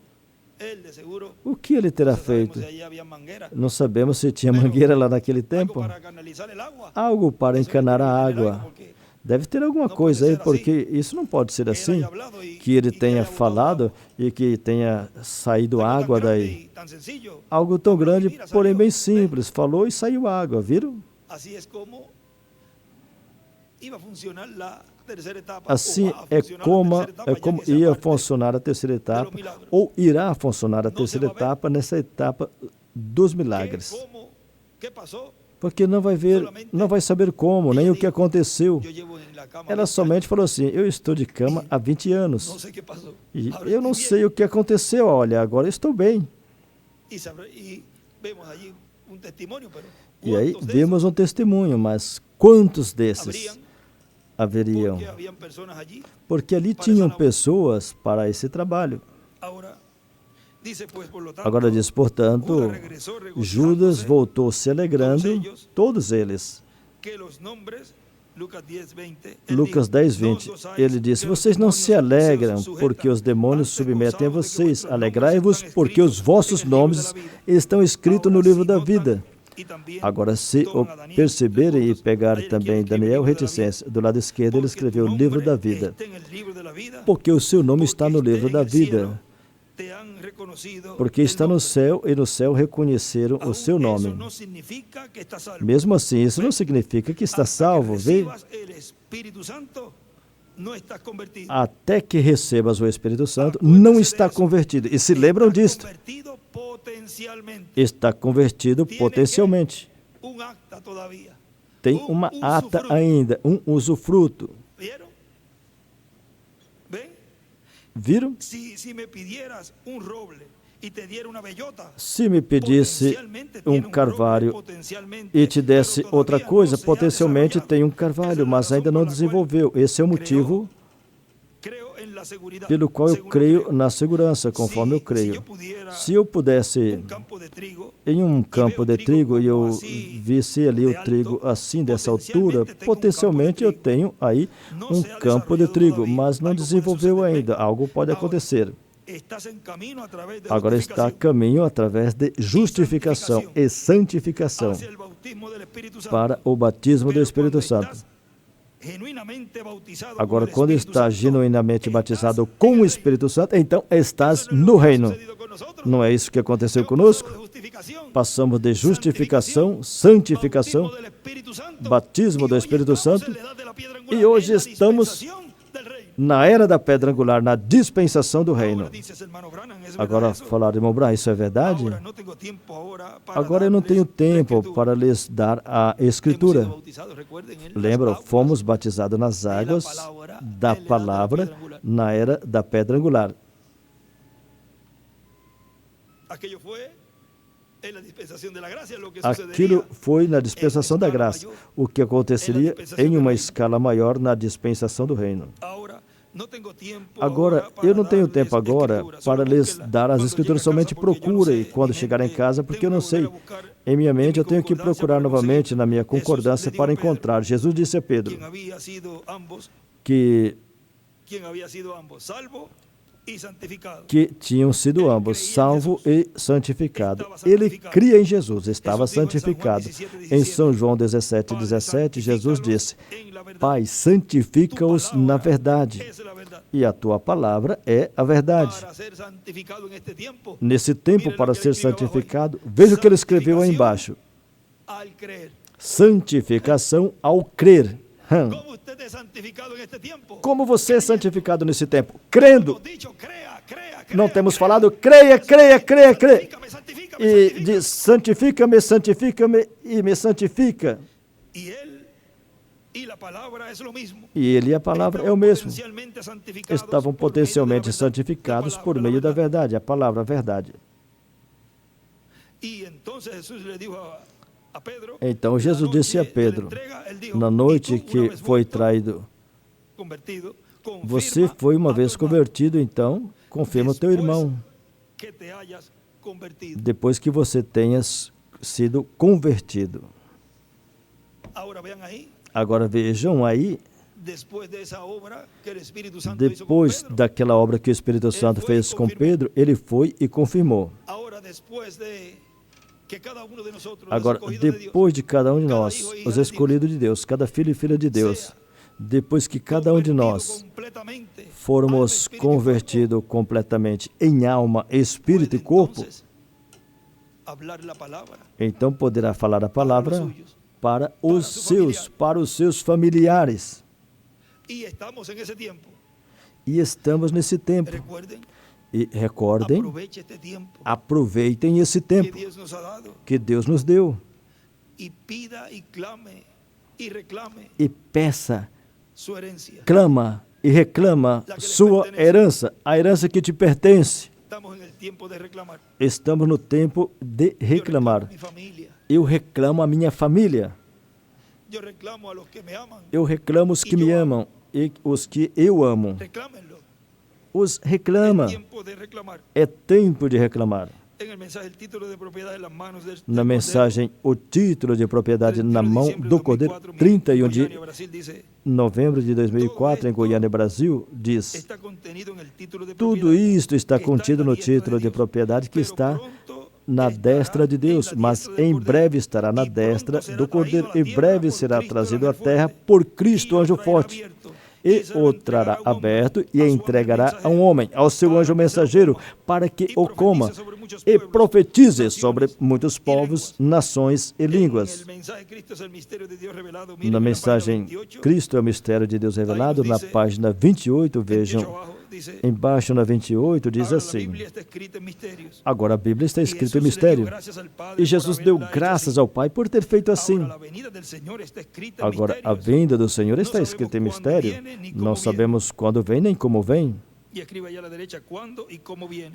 él de seguro? o que ele terá No sabemos feito? si allí había manguera. Não sabemos se tinha mangueira lá naquele Algo tempo. para canalizar el agua. Algo para Eso encanar a tiene que tener água. algo, porque Deve ter alguma Não coisa pode aí, ser porque isso não pode ser él assim. haya hablado y- Que ele y que tenha haya botado falado agua. e que tenha saído Algo tan água grande daí. y tan sencillo. Algo tão Habló y grande, mira, porém salió. bem Ven, simples. Falou e saiu água, viram? Así es como iba a funcionar la tercera etapa. Assim o va a é funcionar la como, tercera etapa, ya que esa ia parte funcionar a terceira etapa, milagros. ou irá funcionar a Não terceira se vai ver. etapa nessa etapa dos ¿Qué, milagres. cómo, qué pasó? Porque não vai ver, não vai saber como, nem o que aconteceu. Yo llevo en la cama Ela 20 somente falou assim: eu estou de cama há 20 años, anos. no sé qué pasó. E Ahora eu não estoy sei o que aconteceu. Olha, agora eu estou bem. bien. Y vemos allí un testimonio, pero E aí ¿cuántos de vemos um testemunho, mas quantos esos desses habrían? haveriam? Porque habían personas allí. Porque ali tinham pessoas para esse trabalho. Ahora, dice pues, por lo tanto, Agora diz, portanto, Judas regresó Judas regocijándose voltou se alegrando, todos eles. que los nombres, Lucas 10:20, Lucas 10:20, ele disse: vocês não se alegram porque os demônios submetem a vocês, alegrai-vos porque os vossos nomes estão escritos no livro da vida. Agora, se o perceberem e pegarem também Daniel Reticência, do lado esquerdo ele escreveu o livro da vida, porque o seu nome está no livro da vida, porque está no céu e no céu reconheceram o seu nome. Mesmo assim, isso não significa que está salvo, vê? Até que recebas o Espírito Santo, não está convertido. E se lembram disto? Está convertido potencialmente. Tem uma ata ainda, um usufruto. Viram? Se me pidieras um roble Se me pedisse um carvalho e te desse outra coisa, potencialmente tem um carvalho, mas ainda não desenvolveu. Esse é o motivo pelo qual eu creio na segurança, conforme eu creio. Se eu pudesse, em um campo de trigo, e eu visse ali o trigo assim, dessa altura, potencialmente eu tenho aí um campo de trigo, mas não desenvolveu ainda. Algo pode acontecer. Agora está a caminho através de justificação e santificação para o batismo do Espírito Santo. Agora, quando está genuinamente batizado com o Espírito Santo, então estás no reino. Não é isso que aconteceu conosco? Passamos de justificação, santificação, batismo do Espírito Santo, e hoje estamos na era da pedra angular, na dispensação do reino. Agora, falar, irmão Branham, isso é verdade? Agora eu não tenho tempo para lhes dar a Escritura. Lembram, fomos batizados nas águas da palavra na era da pedra angular. Aquilo foi na dispensação da graça, o que aconteceria em uma escala maior na dispensação do reino. Agora, eu não tenho tempo agora para lhes dar as Escrituras, somente procure quando chegar em casa, porque eu não sei. Em minha mente, eu tenho que procurar novamente na minha concordância para encontrar. Jesus disse a Pedro que tinham sido ambos salvo e santificado. Ele cria em Jesus, estava santificado. Em São João 17:17, Jesus disse: Pai, santifica-os na verdade, e a tua palavra é a verdade. Nesse tempo, para ser santificado, veja o que ele escreveu aí embaixo: santificação ao crer. Como você é santificado nesse tempo? Crendo. Não temos falado, creia, creia, creia, creia. E diz, santifica-me, santifica-me e me santifica. E ele e a palavra é o mesmo. Estavam potencialmente santificados por meio da verdade, a palavra, a verdade. Então Jesus disse a Pedro, na noite que foi traído: você foi uma vez convertido, então confirma o teu irmão. Depois que você tenhas sido convertido. Agora vejam aí, depois daquela obra que o Espírito Santo fez com Pedro, ele foi e confirmou. Agora, depois de cada um de nós, os escolhidos de Deus, cada filho e filha de Deus, depois que cada um de nós formos convertidos completamente em alma, espírito e corpo, então poderá falar a palavra para os seus familiares. E estamos nesse tempo. E recordem, aproveitem esse tempo que Deus nos deu. E peça, clama e reclama sua herança, a herança que te pertence. Estamos no tempo de reclamar. Eu reclamo a minha família. Eu reclamo os que me amam e os que eu amo. Os reclama. É tempo de reclamar. Na mensagem, o título de propriedade na mão do Cordeiro, 31 de novembro de 2004, em Goiânia, Brasil, diz: tudo isto está contido no título de propriedade que está na destra de Deus, mas em breve estará na destra do Cordeiro, e breve será trazido à terra por Cristo, anjo forte. E o trará aberto e entregará a um homem, ao seu anjo mensageiro, para que o coma e profetize sobre muitos povos, nações e línguas. Na mensagem Cristo é o mistério de Deus revelado, na página 28, vejam, embaixo na 28, diz assim: agora a Bíblia está escrita em mistério, e Jesus deu graças ao Pai por ter feito assim. Agora a vinda do Senhor está escrita em mistério, não sabemos quando vem nem como vem.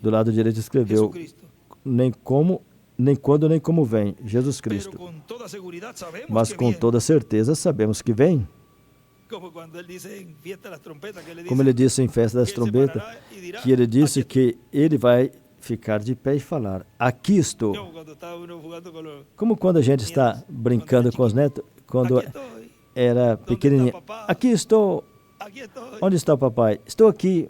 Do lado direito escreveu, nem como, nem quando, nem como vem, Jesus Cristo. Mas com toda certeza sabemos que vem. Como ele disse em Festa das Trombetas, que ele disse que ele vai ficar de pé e falar, aqui estou. Como quando a gente está brincando com os netos, quando era pequenininho, aqui estou. Onde está o papai? Estou aqui.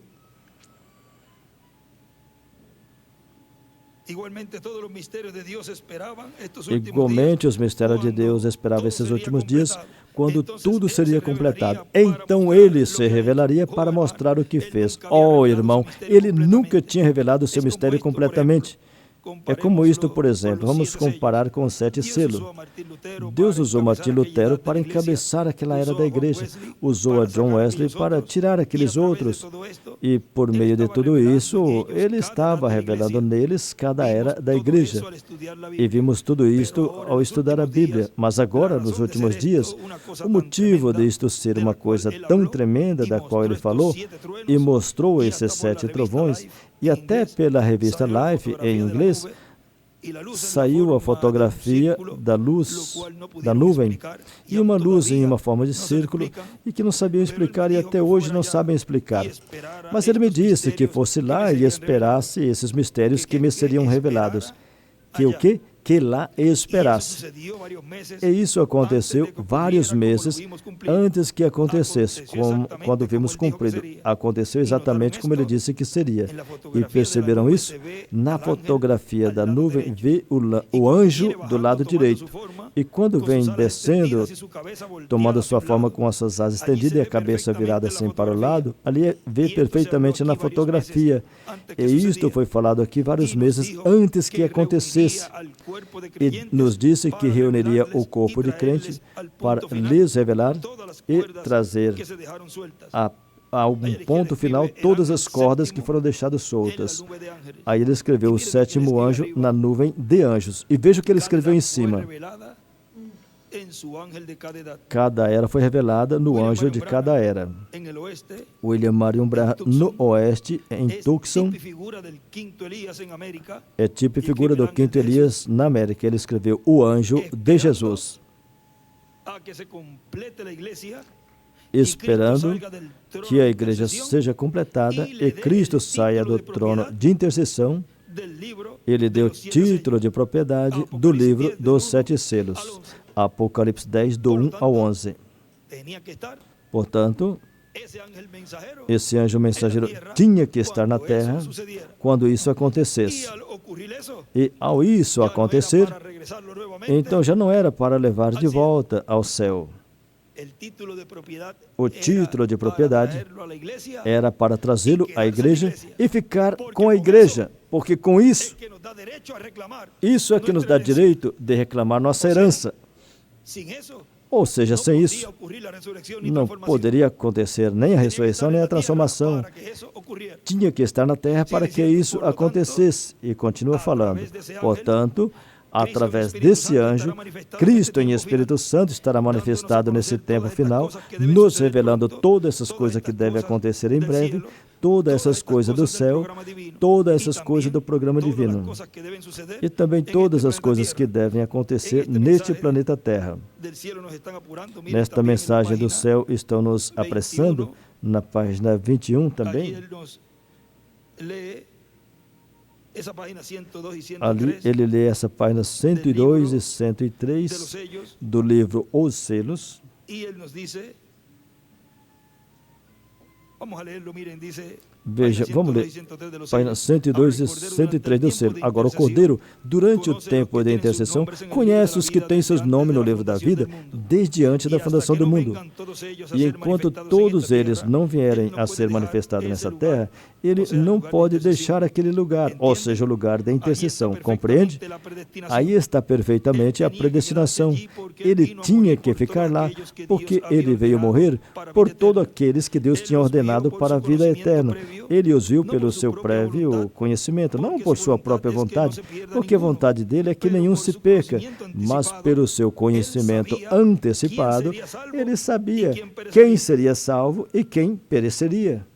Igualmente os mistérios de Deus esperavam esses últimos dias, quando tudo seria completado. Então ele se revelaria para mostrar o que fez. Oh, irmão, ele nunca tinha revelado o seu mistério completamente. É como isto, por exemplo, vamos comparar com os 7 selos. Deus usou Martim Lutero para encabeçar aquela era da igreja, usou a John Wesley para tirar aqueles outros, e por meio de tudo isso, ele estava revelando neles cada era da igreja. E vimos tudo isto ao estudar a Bíblia, mas agora, nos últimos dias, o motivo disto ser uma coisa tão tremenda da qual ele falou, e mostrou esses 7 trovões, e até pela revista Life, em inglês, saiu a fotografia da luz, da nuvem, e uma luz em uma forma de círculo, e que não sabiam explicar, e até hoje não sabem explicar. Mas ele me disse que fosse lá e esperasse esses mistérios que me seriam revelados. Que o quê? Que lá esperasse. E isso aconteceu vários meses antes que acontecesse, quando vimos cumprido. Aconteceu exatamente como ele disse que seria. E perceberam isso? Na fotografia da nuvem, vê o anjo do lado direito. E quando vem descendo, tomando sua forma com as suas asas estendidas e a cabeça virada assim para o lado, ali vê perfeitamente na fotografia. E isto foi falado aqui vários meses antes que acontecesse. E nos disse que reuniria o corpo de crente para lhes revelar e trazer a um ponto final todas as cordas que foram deixadas soltas. Aí ele escreveu o 7º anjo na nuvem de anjos. E veja o que ele escreveu em cima. Cada era foi revelada no anjo de cada era. William Marion Branham, no oeste, em Tucson, é tipo e figura do 5º Elias na América. Ele escreveu o anjo de Jesus, esperando que a igreja seja completada e Cristo saia do trono de intercessão. Ele deu título de propriedade do livro dos 7 selos. Apocalipse 10, do 1 ao 11. Portanto, esse anjo mensageiro tinha que estar na terra quando isso acontecesse. E ao isso acontecer, então já não era para levar de volta ao céu. O título de propriedade era para trazê-lo à igreja e ficar com a igreja, porque com isso é que nos dá direito de reclamar nossa herança. Ou seja, sem isso, não poderia acontecer nem a ressurreição, nem a transformação. Tinha que estar na terra para que isso acontecesse. E continua falando. Portanto, através desse anjo, Cristo em Espírito Santo estará manifestado nesse tempo final, nos revelando todas essas coisas que devem acontecer em breve, todas essas coisas do céu, todas essas coisas do programa divino, e também todas as coisas que devem acontecer neste planeta Terra. Nesta mensagem do céu estão nos apressando, na página 21 também. Ali ele lê essa página 102 e 103 do livro Os Selos. Veja, vamos ler, página 102 e 103 do selo. Agora, o Cordeiro, durante o tempo de intercessão, conhece os que têm seus nomes no livro da vida desde antes da fundação do mundo. E enquanto todos eles não vierem a ser manifestados nessa terra, ele não pode deixar aquele lugar, ou seja, o lugar da intercessão. Compreende? Aí está perfeitamente a predestinação. Ele tinha que ficar lá, porque ele veio morrer por todos aqueles que Deus tinha ordenado para a vida eterna. Ele os viu pelo seu prévio conhecimento, não por sua própria vontade, porque a vontade dele é que nenhum se perca, mas pelo seu conhecimento antecipado, ele sabia quem seria salvo e quem pereceria.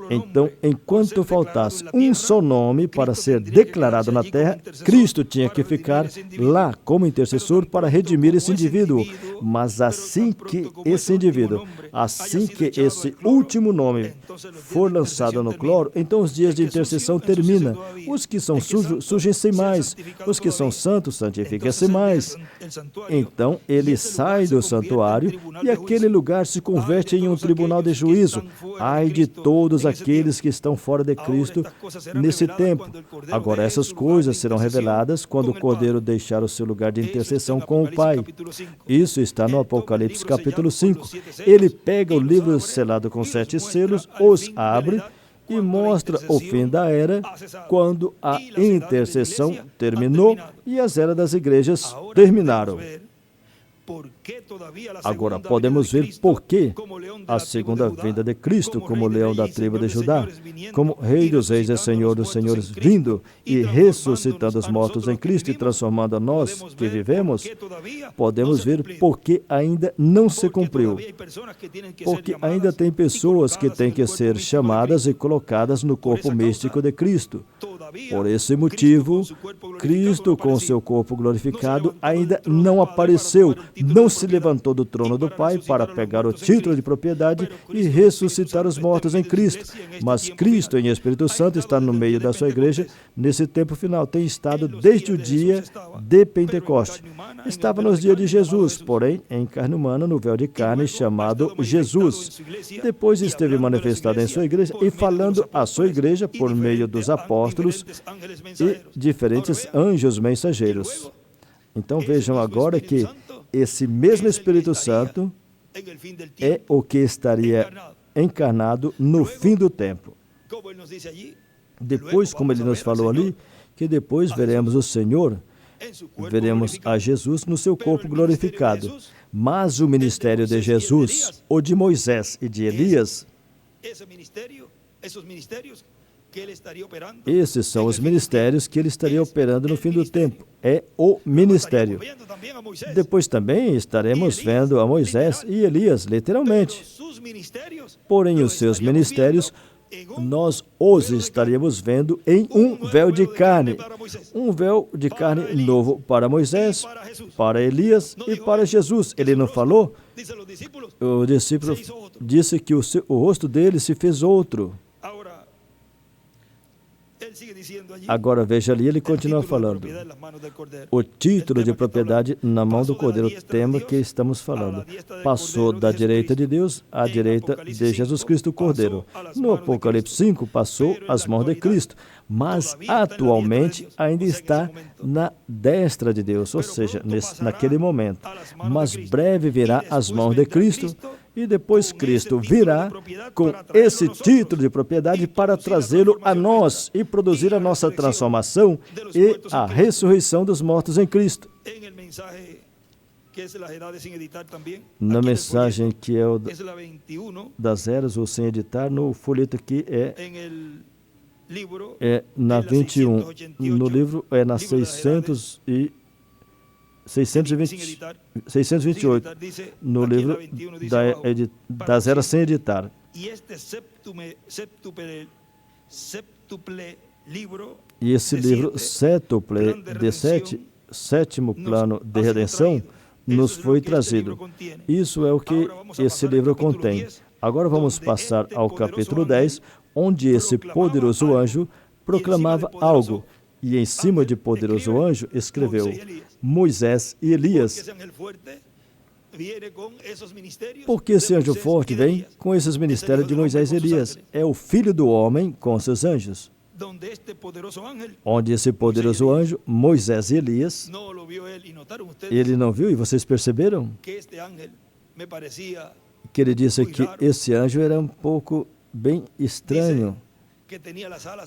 Então, enquanto faltasse um só nome para ser declarado na terra, Cristo tinha que ficar lá como intercessor para redimir esse indivíduo. Mas assim que esse indivíduo, assim que esse último nome for lançado no cloro, então os dias de intercessão terminam. Os que são sujos, sujem-se mais. Os que são santos, santifiquem-se mais. Então, ele sai do santuário e aquele lugar se converte em um tribunal de juízo. Ai de todos aqueles que estão fora de Cristo nesse tempo. Agora, essas coisas serão reveladas quando o Cordeiro deixar o seu lugar de intercessão com o Pai. Isso está no Apocalipse capítulo 5. Ele pega o livro selado com 7 selos, os abre e mostra o fim da era, quando a intercessão terminou e as eras das igrejas terminaram. Agora podemos ver por que a segunda vinda de Cristo, como leão da tribo de Judá, como Rei dos Reis e Senhor dos Senhores, vindo e ressuscitando os mortos em Cristo e transformando a nós que vivemos, podemos ver por que ainda não se cumpriu. Porque ainda tem pessoas que têm que ser chamadas e colocadas no corpo místico de Cristo. Por esse motivo, Cristo, com seu corpo glorificado, ainda não apareceu, não se levantou do trono do Pai para pegar o título de propriedade e ressuscitar os mortos em Cristo. Mas Cristo, em Espírito Santo, está no meio da sua igreja nesse tempo final. Tem estado desde o dia de Pentecoste. Estava nos dias de Jesus, porém, em carne humana, no véu de carne, chamado Jesus. Depois esteve manifestado em sua igreja e falando à sua igreja por meio dos apóstolos e diferentes anjos mensageiros. Então vejam agora que esse mesmo Espírito Santo é o que estaria encarnado no fim do tempo. Depois, como ele nos falou ali, que depois veremos o Senhor, veremos a Jesus no seu corpo glorificado. Mas o ministério de Jesus, o de Moisés e de Elias, esses são os ministérios que ele estaria operando no fim do tempo. É o ministério. Depois também estaremos vendo a Moisés e Elias, literalmente. Porém, os seus ministérios, nós os estaríamos vendo em um véu de carne. Um véu de carne novo para Moisés, para Elias e para Jesus. Ele não falou? O discípulo disse que o rosto dele se fez outro. Agora veja ali, ele continua falando. O título de propriedade na mão do Cordeiro, o tema que estamos falando, passou da direita de Deus à direita de Jesus Cristo, o Cordeiro. No Apocalipse 5, passou às mãos de Cristo, mas atualmente ainda está na destra de Deus, ou seja, naquele momento. Mas breve virá às mãos de Cristo. E depois Cristo virá com esse título de propriedade para trazê-lo a nós e produzir a nossa transformação e a ressurreição dos mortos em Cristo. Na mensagem que é o das eras, ou sem editar, no folheto aqui é na 21. No livro é na 628, no livro das eras sem editar. E esse livro séptuple de sétimo plano de redenção, nos foi trazido. Isso é o que esse livro contém. Agora vamos passar ao capítulo 10, onde esse poderoso anjo proclamava algo. E em cima de poderoso anjo escreveu Moisés e Elias. Porque esse anjo forte vem com esses ministérios de Moisés e Elias. É o Filho do Homem com seus anjos. Onde esse poderoso anjo, Moisés e Elias, ele não viu, e vocês perceberam? Que ele disse que esse anjo era um pouco bem estranho.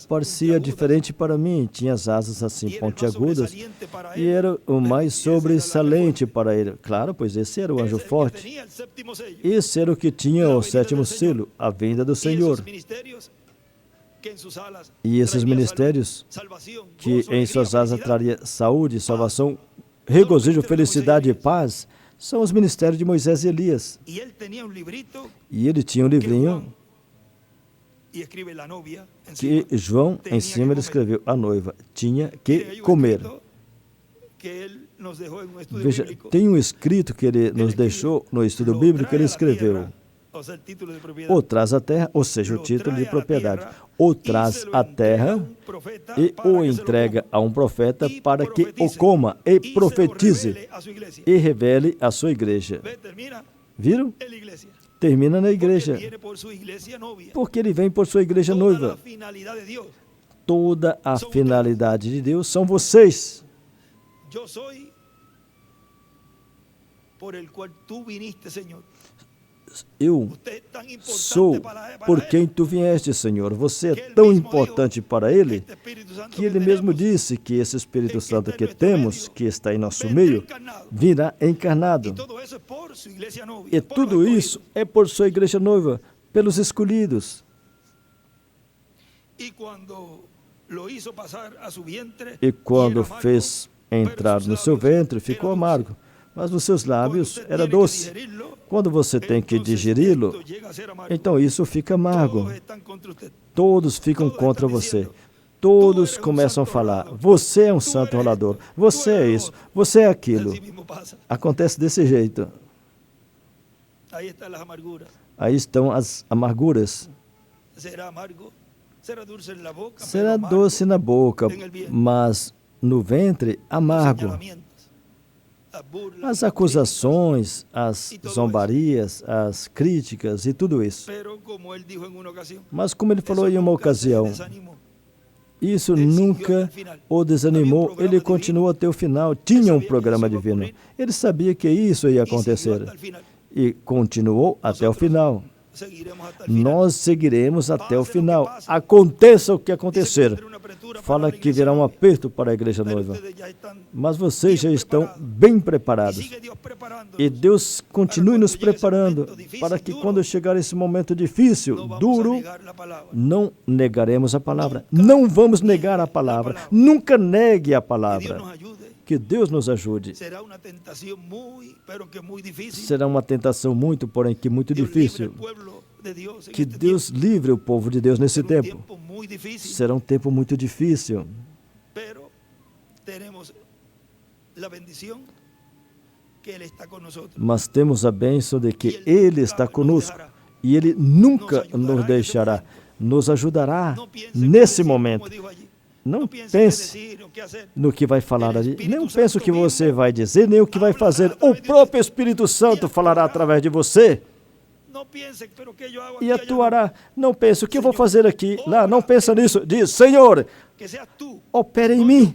Parecia diferente para mim, tinha as asas assim pontiagudas e era o mais sobressalente para ele. Claro, pois esse era o anjo forte. Esse era o que tinha o 7º selo, a vinda do Senhor. E esses ministérios que em suas asas traria saúde, salvação, regozijo, felicidade e paz, são os ministérios de Moisés e Elias. E ele tinha um livrinho que João, em cima, ele escreveu, a noiva tinha que comer. Veja, tem um escrito que ele nos deixou no estudo bíblico, que ele escreveu, ou traz a terra, ou seja, o título de propriedade, ou traz a terra e o entrega a um profeta para que o coma e profetize e revele a sua igreja. Viram? Termina na igreja, porque ele vem por sua igreja noiva. Toda a finalidade de Deus são vocês. Eu sou por quem tu vieste, Senhor. Você é tão importante para Ele, que Ele mesmo disse que esse Espírito Santo que temos, que está em nosso meio, virá encarnado. E tudo isso é por sua igreja noiva, pelos escolhidos. E quando fez entrar no seu ventre, ficou amargo, mas nos seus lábios era doce. Quando você tem que digeri-lo, então isso fica amargo. Todos ficam contra você. Todos começam a falar, você é um santo rolador, você é isso, você é aquilo. Acontece desse jeito. Aí estão as amarguras. Será doce na boca, mas no ventre amargo. As acusações, as zombarias, as críticas e tudo isso. Mas como ele falou em uma ocasião, isso nunca o desanimou, ele continuou até o final, tinha um programa divino. Ele sabia que isso ia acontecer e continuou até o final. Nós seguiremos até o final, aconteça o que acontecer. Fala que virá um aperto para a igreja noiva, mas vocês já estão bem preparados. E Deus continue nos preparando para que quando chegar esse momento difícil, duro, não negaremos a palavra. Não vamos negar a palavra. Nunca negue a palavra. Que Deus nos ajude. Será uma tentação muito, porém que muito difícil. Que Deus livre o povo de Deus nesse tempo. Será um tempo muito difícil. Mas temos a bênção de que Ele está conosco e Ele nunca nos deixará, nos ajudará nesse momento. Não pense no que vai falar ali, não pense o que você vai dizer, nem o que vai fazer. O próprio Espírito Santo falará através de você e atuará. Não pense o que eu vou fazer aqui, lá, não pensa nisso. Diz, Senhor, opera em mim,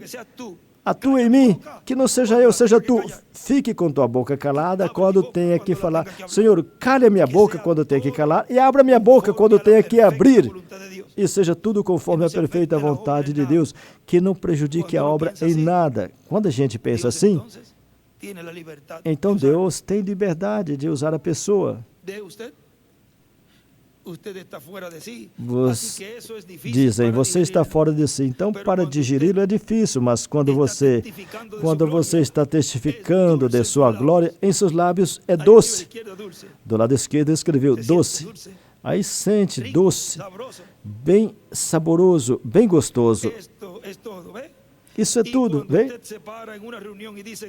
atua em mim, que não seja eu, seja tu. Fique com tua boca calada quando tenha que falar. Senhor, cale a minha boca quando tenha que calar e abra minha boca quando tenha que abrir. E seja tudo conforme a perfeita vontade de Deus, que não prejudique a obra em nada. Quando a gente pensa assim, então Deus tem liberdade de usar a pessoa. Dizem, você está fora de si. Então, para digeri-lo é difícil, mas quando você está testificando de sua glória, em seus lábios é doce. Do lado esquerdo escreveu doce. Aí sente doce, bem saboroso, bem gostoso. Isso é tudo, vem?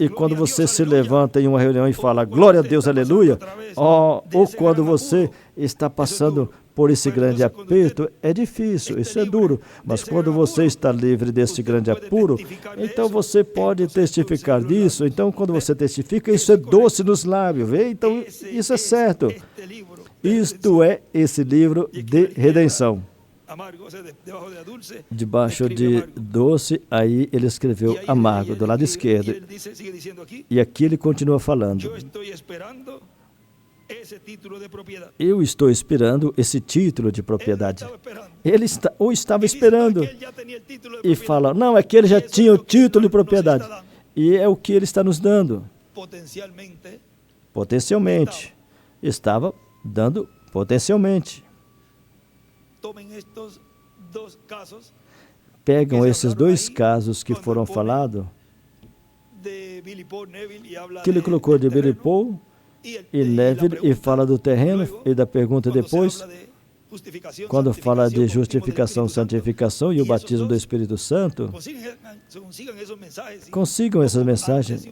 E quando você se levanta em uma reunião e fala, glória a Deus, aleluia, ou quando você está passando por esse grande aperto, é difícil, isso é duro, mas quando você está livre desse grande apuro, então você pode testificar disso. Então, quando você testifica, isso é doce nos lábios, vê? Então, isso é certo. Isto é esse livro de redenção. Debaixo de doce, aí ele escreveu amargo, do lado esquerdo. E aqui ele continua falando. Eu estou esperando esse título de propriedade. Ele estava esperando. E fala, não, é que ele já tinha o título de propriedade. E é o que ele está nos dando. Potencialmente. Estava dando potencialmente. Pegam esses dois casos que foram falados, que ele colocou de Billy Paul e Neville, e fala do terreno e da pergunta depois, quando fala de justificação, santificação e o batismo do Espírito Santo, consigam essas mensagens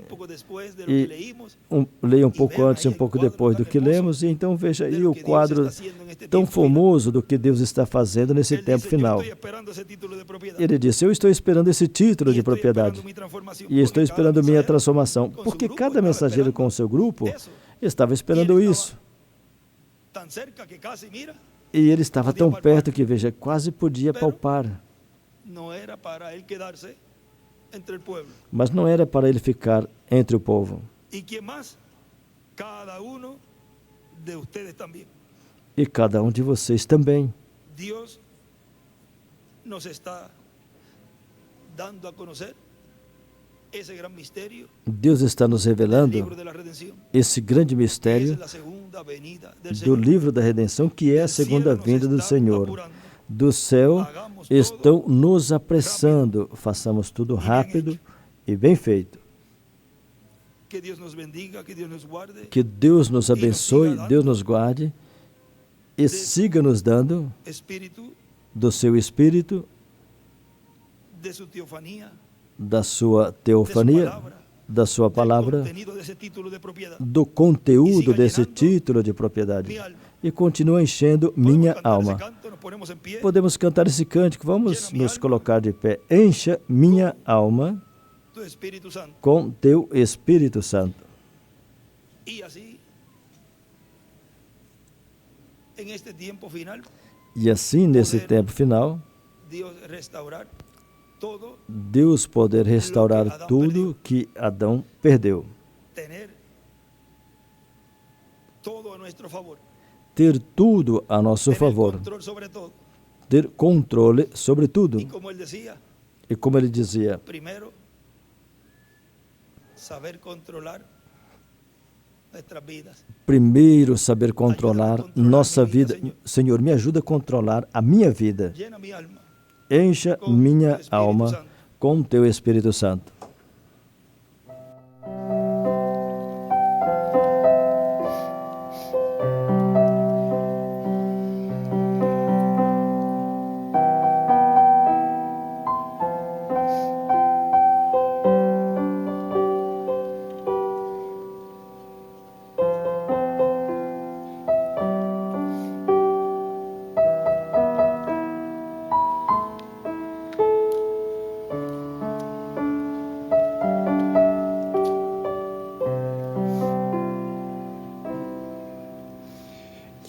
e leiam um pouco antes e um pouco depois do que lemos, e então veja aí o quadro tão famoso do que Deus está fazendo nesse tempo final. Ele disse: eu estou esperando esse título de propriedade e estou esperando minha transformação, porque cada mensageiro com o seu grupo estava esperando isso. E ele estava tão perto que, veja, quase podia palpar. Mas não era para ele ficar entre o povo. E cada um de vocês também. Deus nos está dando a conhecer esse grande mistério. Deus está nos revelando esse grande mistério do livro da redenção, que é a segunda vinda do Senhor. Do céu estão nos apressando. Façamos tudo rápido e bem feito. Que Deus nos abençoe, Deus nos guarde e siga nos dando do seu Espírito, da sua teofania, da sua palavra, do conteúdo desse título de propriedade, e continua enchendo minha alma. Podemos cantar esse cântico, vamos nos colocar de pé. Encha minha alma com teu Espírito Santo. E assim, nesse tempo final, Deus poder restaurar tudo que Adão perdeu. Ter tudo a nosso favor. Ter controle sobre tudo. E como ele dizia, primeiro saber controlar nossa vida. Senhor, me ajuda a controlar a minha vida. Encha minha alma com teu Espírito Santo.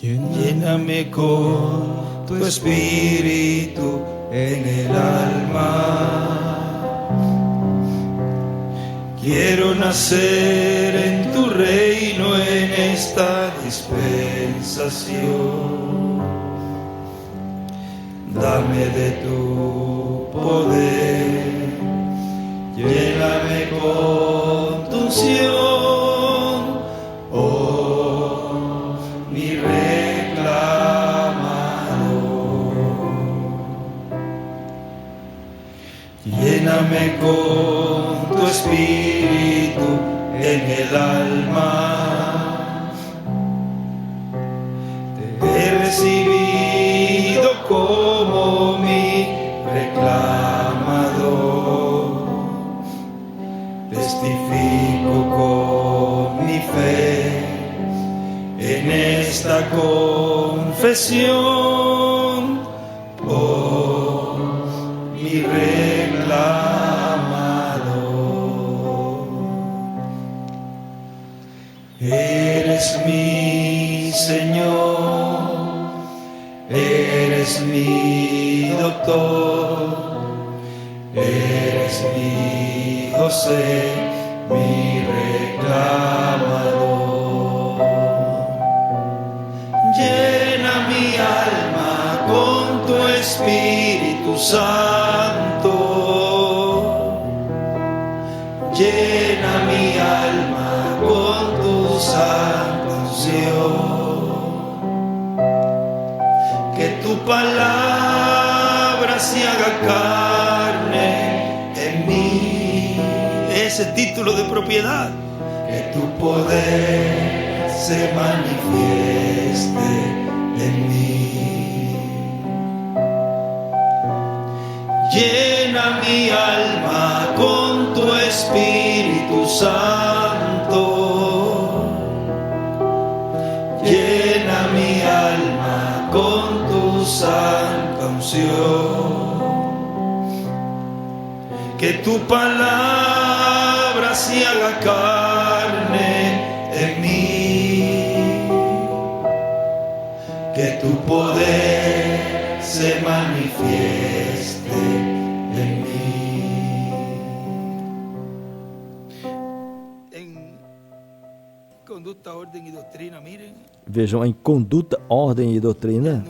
Lléname con tu espíritu en el alma. Quiero nacer en tu reino en esta dispensación. Dame de tu poder, lléname con tu unción. Oh, mi lléname con tu espíritu en el alma. Te he recibido como mi reclamador. Testifico con mi fe en esta confesión. Oh, mi reclamador. Eres mi Señor, eres mi doctor, eres mi José, mi reclamador. Llena mi alma con tu Espíritu Santo. Llena mi alma con tu santa unción. Que tu palabra se haga carne en mí. Ese título de propiedad. Que tu poder se manifieste en mí. Llena mi alma con tu Espíritu Santo. Llena mi alma con tu santa unción. Que tu palabra se haga carne en mí. Que tu poder se manifieste en mí. En conducta, orden y doctrina, miren. Vejam, em Conduta, Ordem e Doutrina,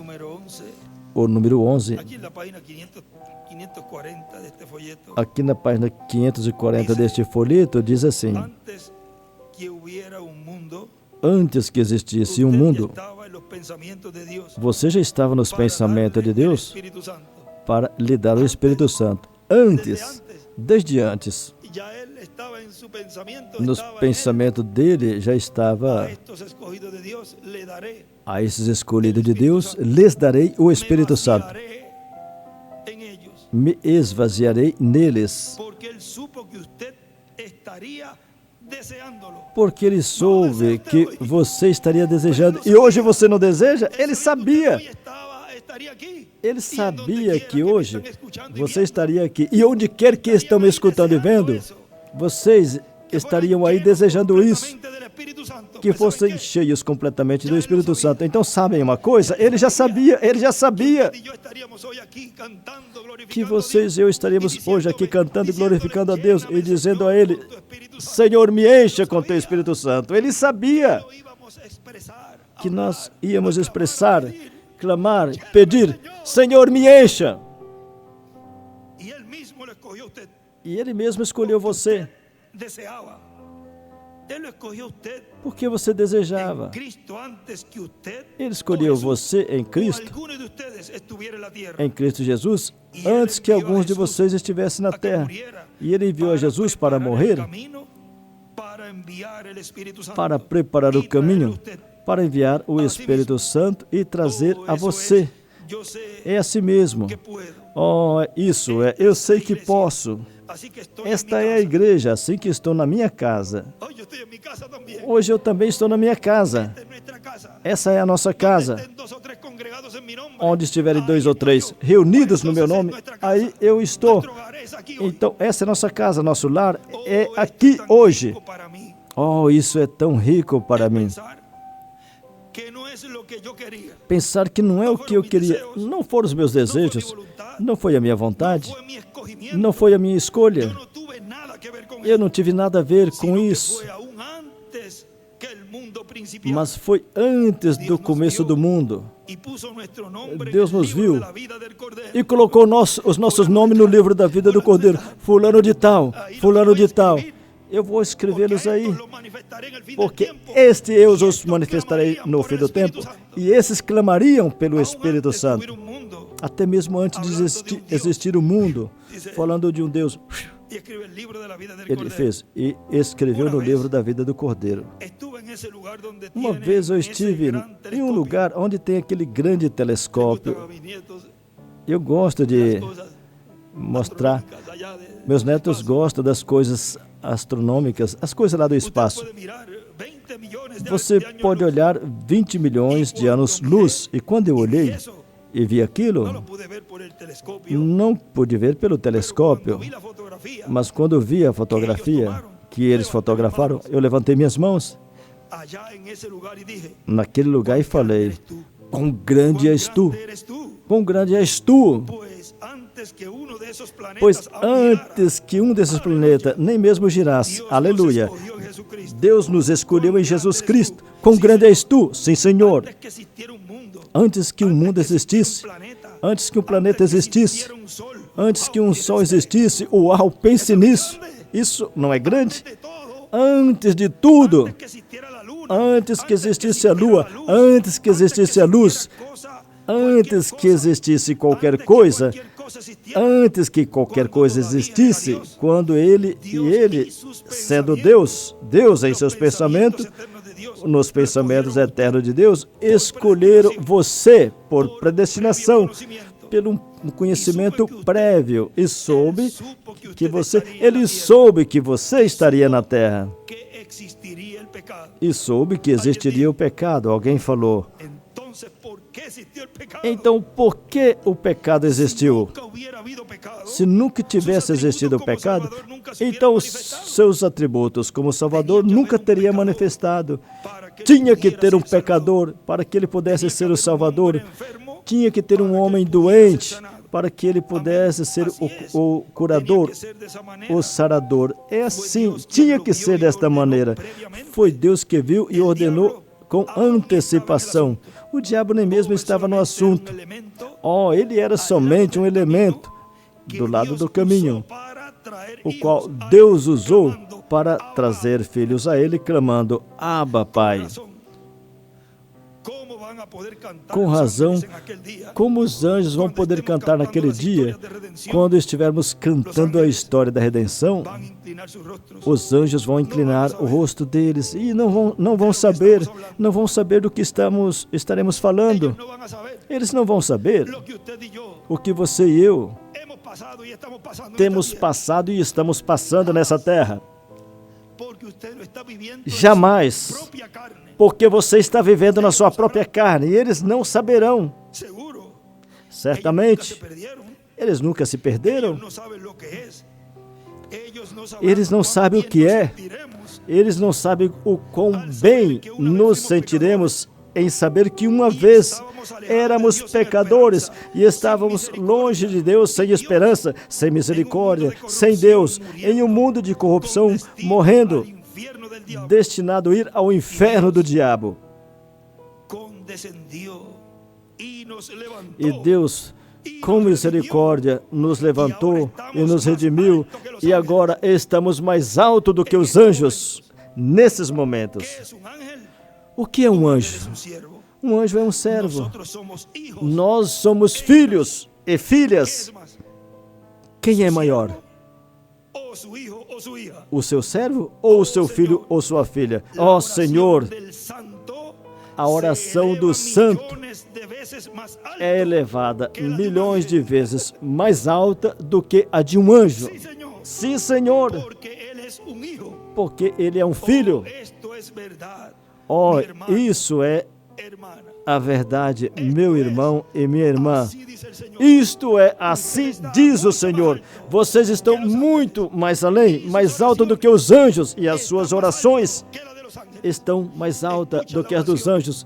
o número 11, aqui na página 540 deste folheto, aqui na página 540 deste folheto, diz assim: antes que hubiera um mundo, antes que existisse um mundo, você já estava nos pensamentos de Deus para lhe dar o Espírito Santo. Antes, desde antes, nos pensamentos dele já estava: a esses escolhidos de Deus lhes darei o Espírito Santo. Me esvaziarei neles. Porque ele soube que você estaria desejando. E hoje você não deseja? Ele sabia. Ele sabia que hoje você estaria aqui. E onde quer que estão me escutando e vendo, vocês estariam aí desejando isso, que fossem cheios completamente do Espírito Santo. Então, sabem uma coisa? Ele já sabia que vocês e eu estaríamos hoje aqui cantando e glorificando a Deus e dizendo a Ele: Senhor, me encha com Teu Espírito Santo. Ele sabia que nós íamos expressar, clamar, pedir: Senhor, me encha. E Ele mesmo escolheu você, porque você desejava. Ele escolheu você em Cristo Jesus, antes que alguns de vocês estivessem na terra. E Ele enviou a Jesus para morrer, para preparar o caminho, para enviar o Espírito Santo e trazer a você. É assim mesmo. Oh, isso é, eu sei que posso. Esta é a igreja, assim que estou na minha casa. Hoje eu também estou na minha casa. Essa é a nossa casa. Onde estiverem 2 ou 3 reunidos no meu nome, aí eu estou. Então, essa é a nossa casa, nosso lar é aqui hoje. Oh, isso é tão rico para mim. Pensar que não é o que eu queria, não foram os meus desejos, não foi a minha vontade, não foi a minha escolha. Eu não tive nada a ver com isso. Mas foi antes do começo do mundo. Deus nos viu e colocou os nossos nomes no livro da vida do Cordeiro. Fulano de tal, fulano de tal. Eu vou escrevê-los aí, porque eu os manifestarei no fim do tempo, e esses clamariam pelo Espírito Santo, até mesmo antes de existir o mundo, falando de um Deus. Ele fez e escreveu no livro da vida do Cordeiro. Uma vez eu estive em um lugar onde tem aquele grande telescópio. Eu gosto de mostrar. Meus netos gostam das coisas astronômicas, as coisas lá do espaço. Você pode olhar 20 milhões de anos-luz. E quando eu olhei e vi aquilo, não pude ver pelo telescópio, mas quando vi a fotografia que eles fotografaram, eu levantei minhas mãos naquele lugar e falei: quão grande és tu! Quão grande és tu! Pois antes que um desses planetas nem mesmo girasse, aleluia, Deus nos escolheu em Jesus Cristo. Quão grande és tu, sim, Senhor. Antes que o mundo existisse, antes que um planeta existisse, antes que um sol existisse, uau, pense nisso. Isso não é grande? Antes de tudo, antes que existisse a lua, antes que existisse a luz, antes que existisse qualquer coisa, antes que qualquer coisa existisse, quando Ele, sendo Deus em seus pensamentos, nos pensamentos eternos de Deus, escolheram você por predestinação, pelo um conhecimento prévio, e soube que ele soube que você estaria na terra, e soube que existiria o pecado. Alguém falou: então por que o pecado existiu? Se nunca tivesse existido o pecado, então os seus atributos como Salvador nunca teria manifestado. Tinha que ter um pecador para que ele pudesse ser o Salvador. Tinha que ter um homem doente para que ele pudesse ser o curador, o sarador. É assim, tinha que ser desta maneira. Foi Deus que viu e ordenou com antecipação. O diabo nem mesmo estava no assunto. Ele era somente um elemento do lado do caminho, o qual Deus usou para trazer filhos a ele, clamando: Abba, Pai. Com razão, como os anjos vão poder cantar naquele dia, quando estivermos cantando a história da redenção? Os anjos vão inclinar o rosto deles e não vão saber do que estaremos falando. Eles não vão saber o que você e eu temos passado e estamos passando nessa terra. Jamais, porque você está vivendo na sua própria carne, e eles não saberão. Certamente, eles nunca se perderam. Eles não sabem o que é. Eles não sabem o quão bem nos sentiremos em saber que uma vez éramos pecadores e estávamos longe de Deus, sem esperança, sem misericórdia, sem Deus, em um mundo de corrupção, morrendo, destinado a ir ao inferno do diabo. E Deus, com misericórdia, nos levantou e nos redimiu, e agora estamos mais alto do que os anjos nesses momentos. O que é um anjo? Um anjo é um servo. Nós somos filhos e filhas. Quem é maior? O seu servo ou o seu filho ou sua filha? Ó Senhor, a oração do santo é elevada milhões de vezes mais alta do que a de um anjo. Sim, Senhor, porque ele é um filho. Isso é a verdade, meu irmão e minha irmã. Isto é, assim diz o Senhor. Vocês estão muito mais além, mais alto do que os anjos, e as suas orações estão mais altas do que as dos anjos.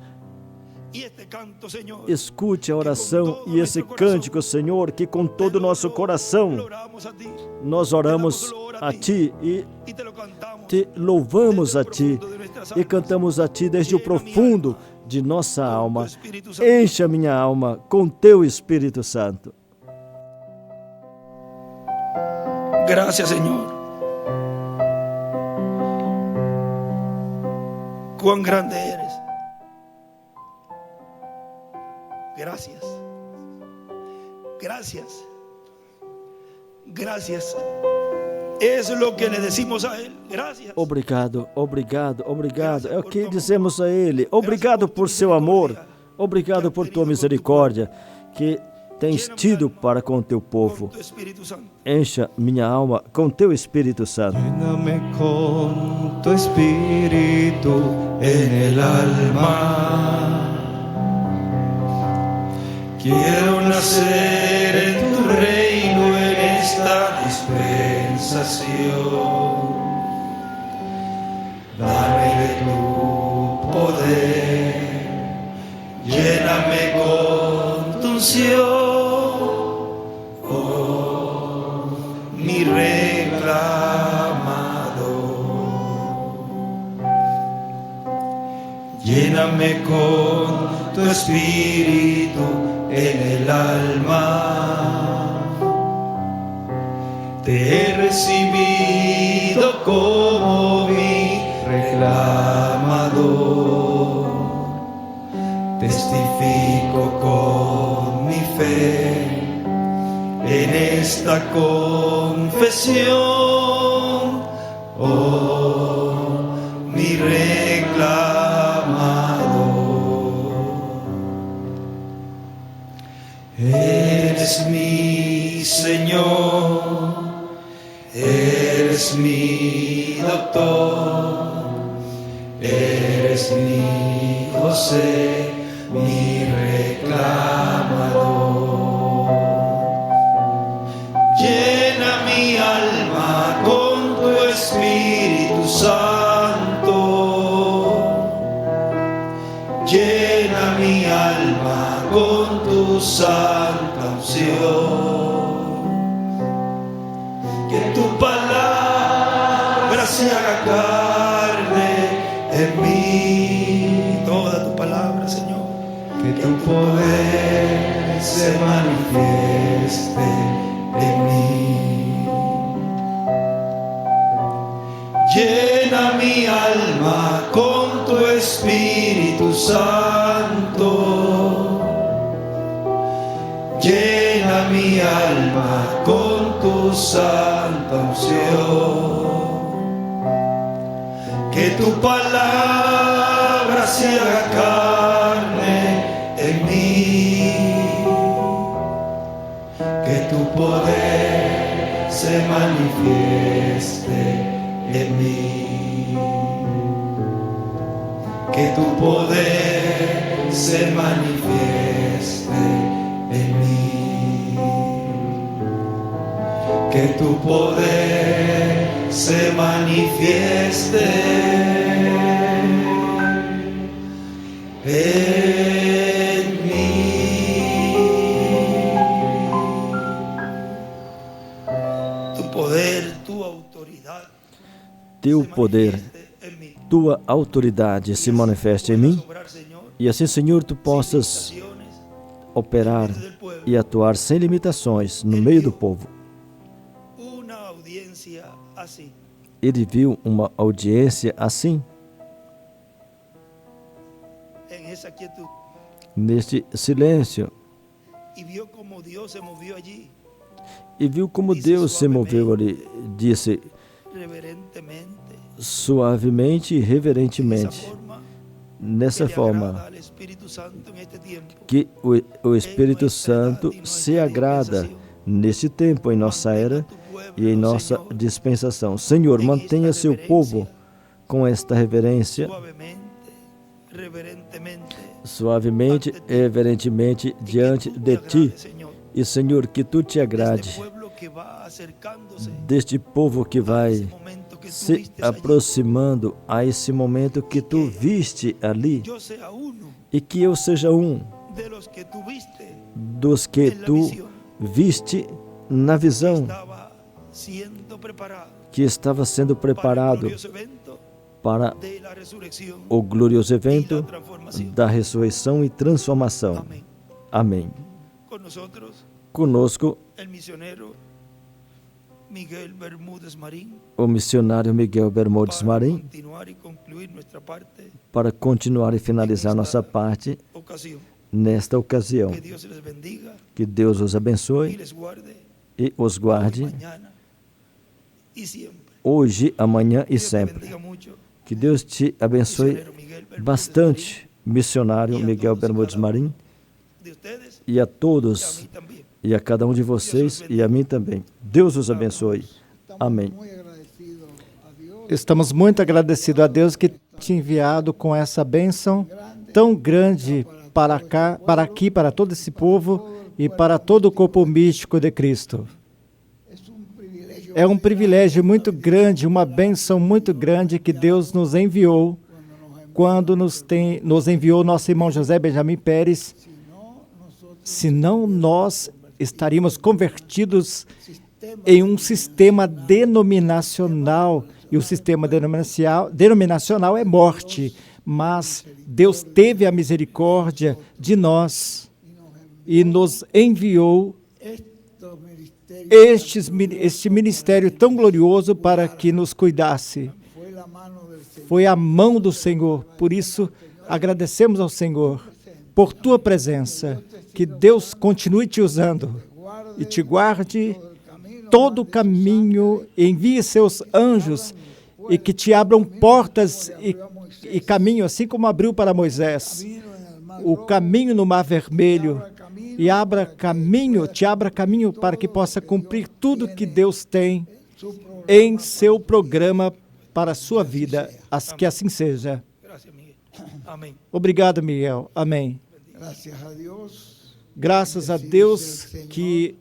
Escute a oração e esse cântico, Senhor, que com todo o nosso coração nós oramos a Ti e Te louvamos a Ti e cantamos a Ti desde o profundo de nossa alma. Encha minha alma com Teu Espírito Santo. Gracias, Señor. Cuán grande eres. Gracias. Gracias. Gracias. Es lo que le decimos a Él. Gracias. Obrigado, obrigado, obrigado. É o que dizemos a Ele. Obrigado por seu amor. Obrigado por tua misericórdia que tens tido para com teu povo. Encha minha alma com teu Espírito Santo. Lléname con tu espíritu en el alma. Quiero nacer en tu reino en esta dispensación. Dame de tu poder, lléname con tu unción, oh mi reclamador. Lléname con tu espíritu en el alma. Te he recibido como mi reclamador. Testifico con mi fe en esta confesión, oh mi reclamador. El Eres mi Señor, eres mi doctor, eres mi José, mi reclamador. Llena mi alma con tu Espíritu Santo, llena mi alma con tu santa unción, que tu palabra se haga carne en mí, toda tu palabra, Señor, que tu poder se manifieste en mí. Llena mi alma con tu Espíritu Santo, llena mi alma con tu santa unción, que tu palabra se haga carne en mí, que tu poder se manifieste en mí, que tu poder se manifieste en mí, que tu poder se manifieste en mí. Tu poder, tu autoridad, Teu poder, tua autoridade se manifeste em mim, e assim, Senhor, tu possas operar e atuar sem limitações no meio do povo. Ele viu uma audiência assim, neste silêncio, e viu como Deus se moveu ali, disse suavemente e reverentemente, nessa forma, que o Espírito Santo se agrada neste tempo, em nossa era e em nossa dispensação. Senhor, mantenha seu povo com esta reverência, suavemente e reverentemente diante de Ti. E, Senhor, que Tu te agrade deste povo que vai se aproximando a esse momento que Tu viste ali, e que eu seja um dos que Tu viste na visão, que estava sendo preparado para o glorioso evento da ressurreição e transformação. Amém. Conosco, o missionário Miguel Bermudes Marim, para continuar e finalizar nossa parte nesta ocasião. Que Deus os abençoe e os guarde hoje, amanhã e sempre. Que Deus te abençoe bastante, missionário Miguel Bermudes Marim, e a todos, e a cada um de vocês, e a mim também. Deus os abençoe. Amém. Estamos muito agradecidos a Deus que te enviado com essa bênção tão grande para cá, para aqui, para todo esse povo e para todo o corpo místico de Cristo. É um privilégio muito grande, uma bênção muito grande que Deus nos enviou quando nos enviou nosso irmão José Benjamin Pérez. Senão nós estaríamos convertidos em um sistema denominacional, e o sistema denominacional é morte, mas Deus teve a misericórdia de nós e nos enviou este ministério tão glorioso para que nos cuidasse. Foi a mão do Senhor, por isso agradecemos ao Senhor por tua presença, que Deus continue te usando e te guarde todo o caminho, envie seus anjos e que te abram portas e caminho, assim como abriu para Moisés o caminho no Mar Vermelho, e abra caminho, te abra caminho para que possa cumprir tudo que Deus tem em seu programa para a sua vida. Que assim seja. Gracias, Miguel. Amén. Obrigado, Miguel. Amém. Gracias a Dios. Graças a Deus que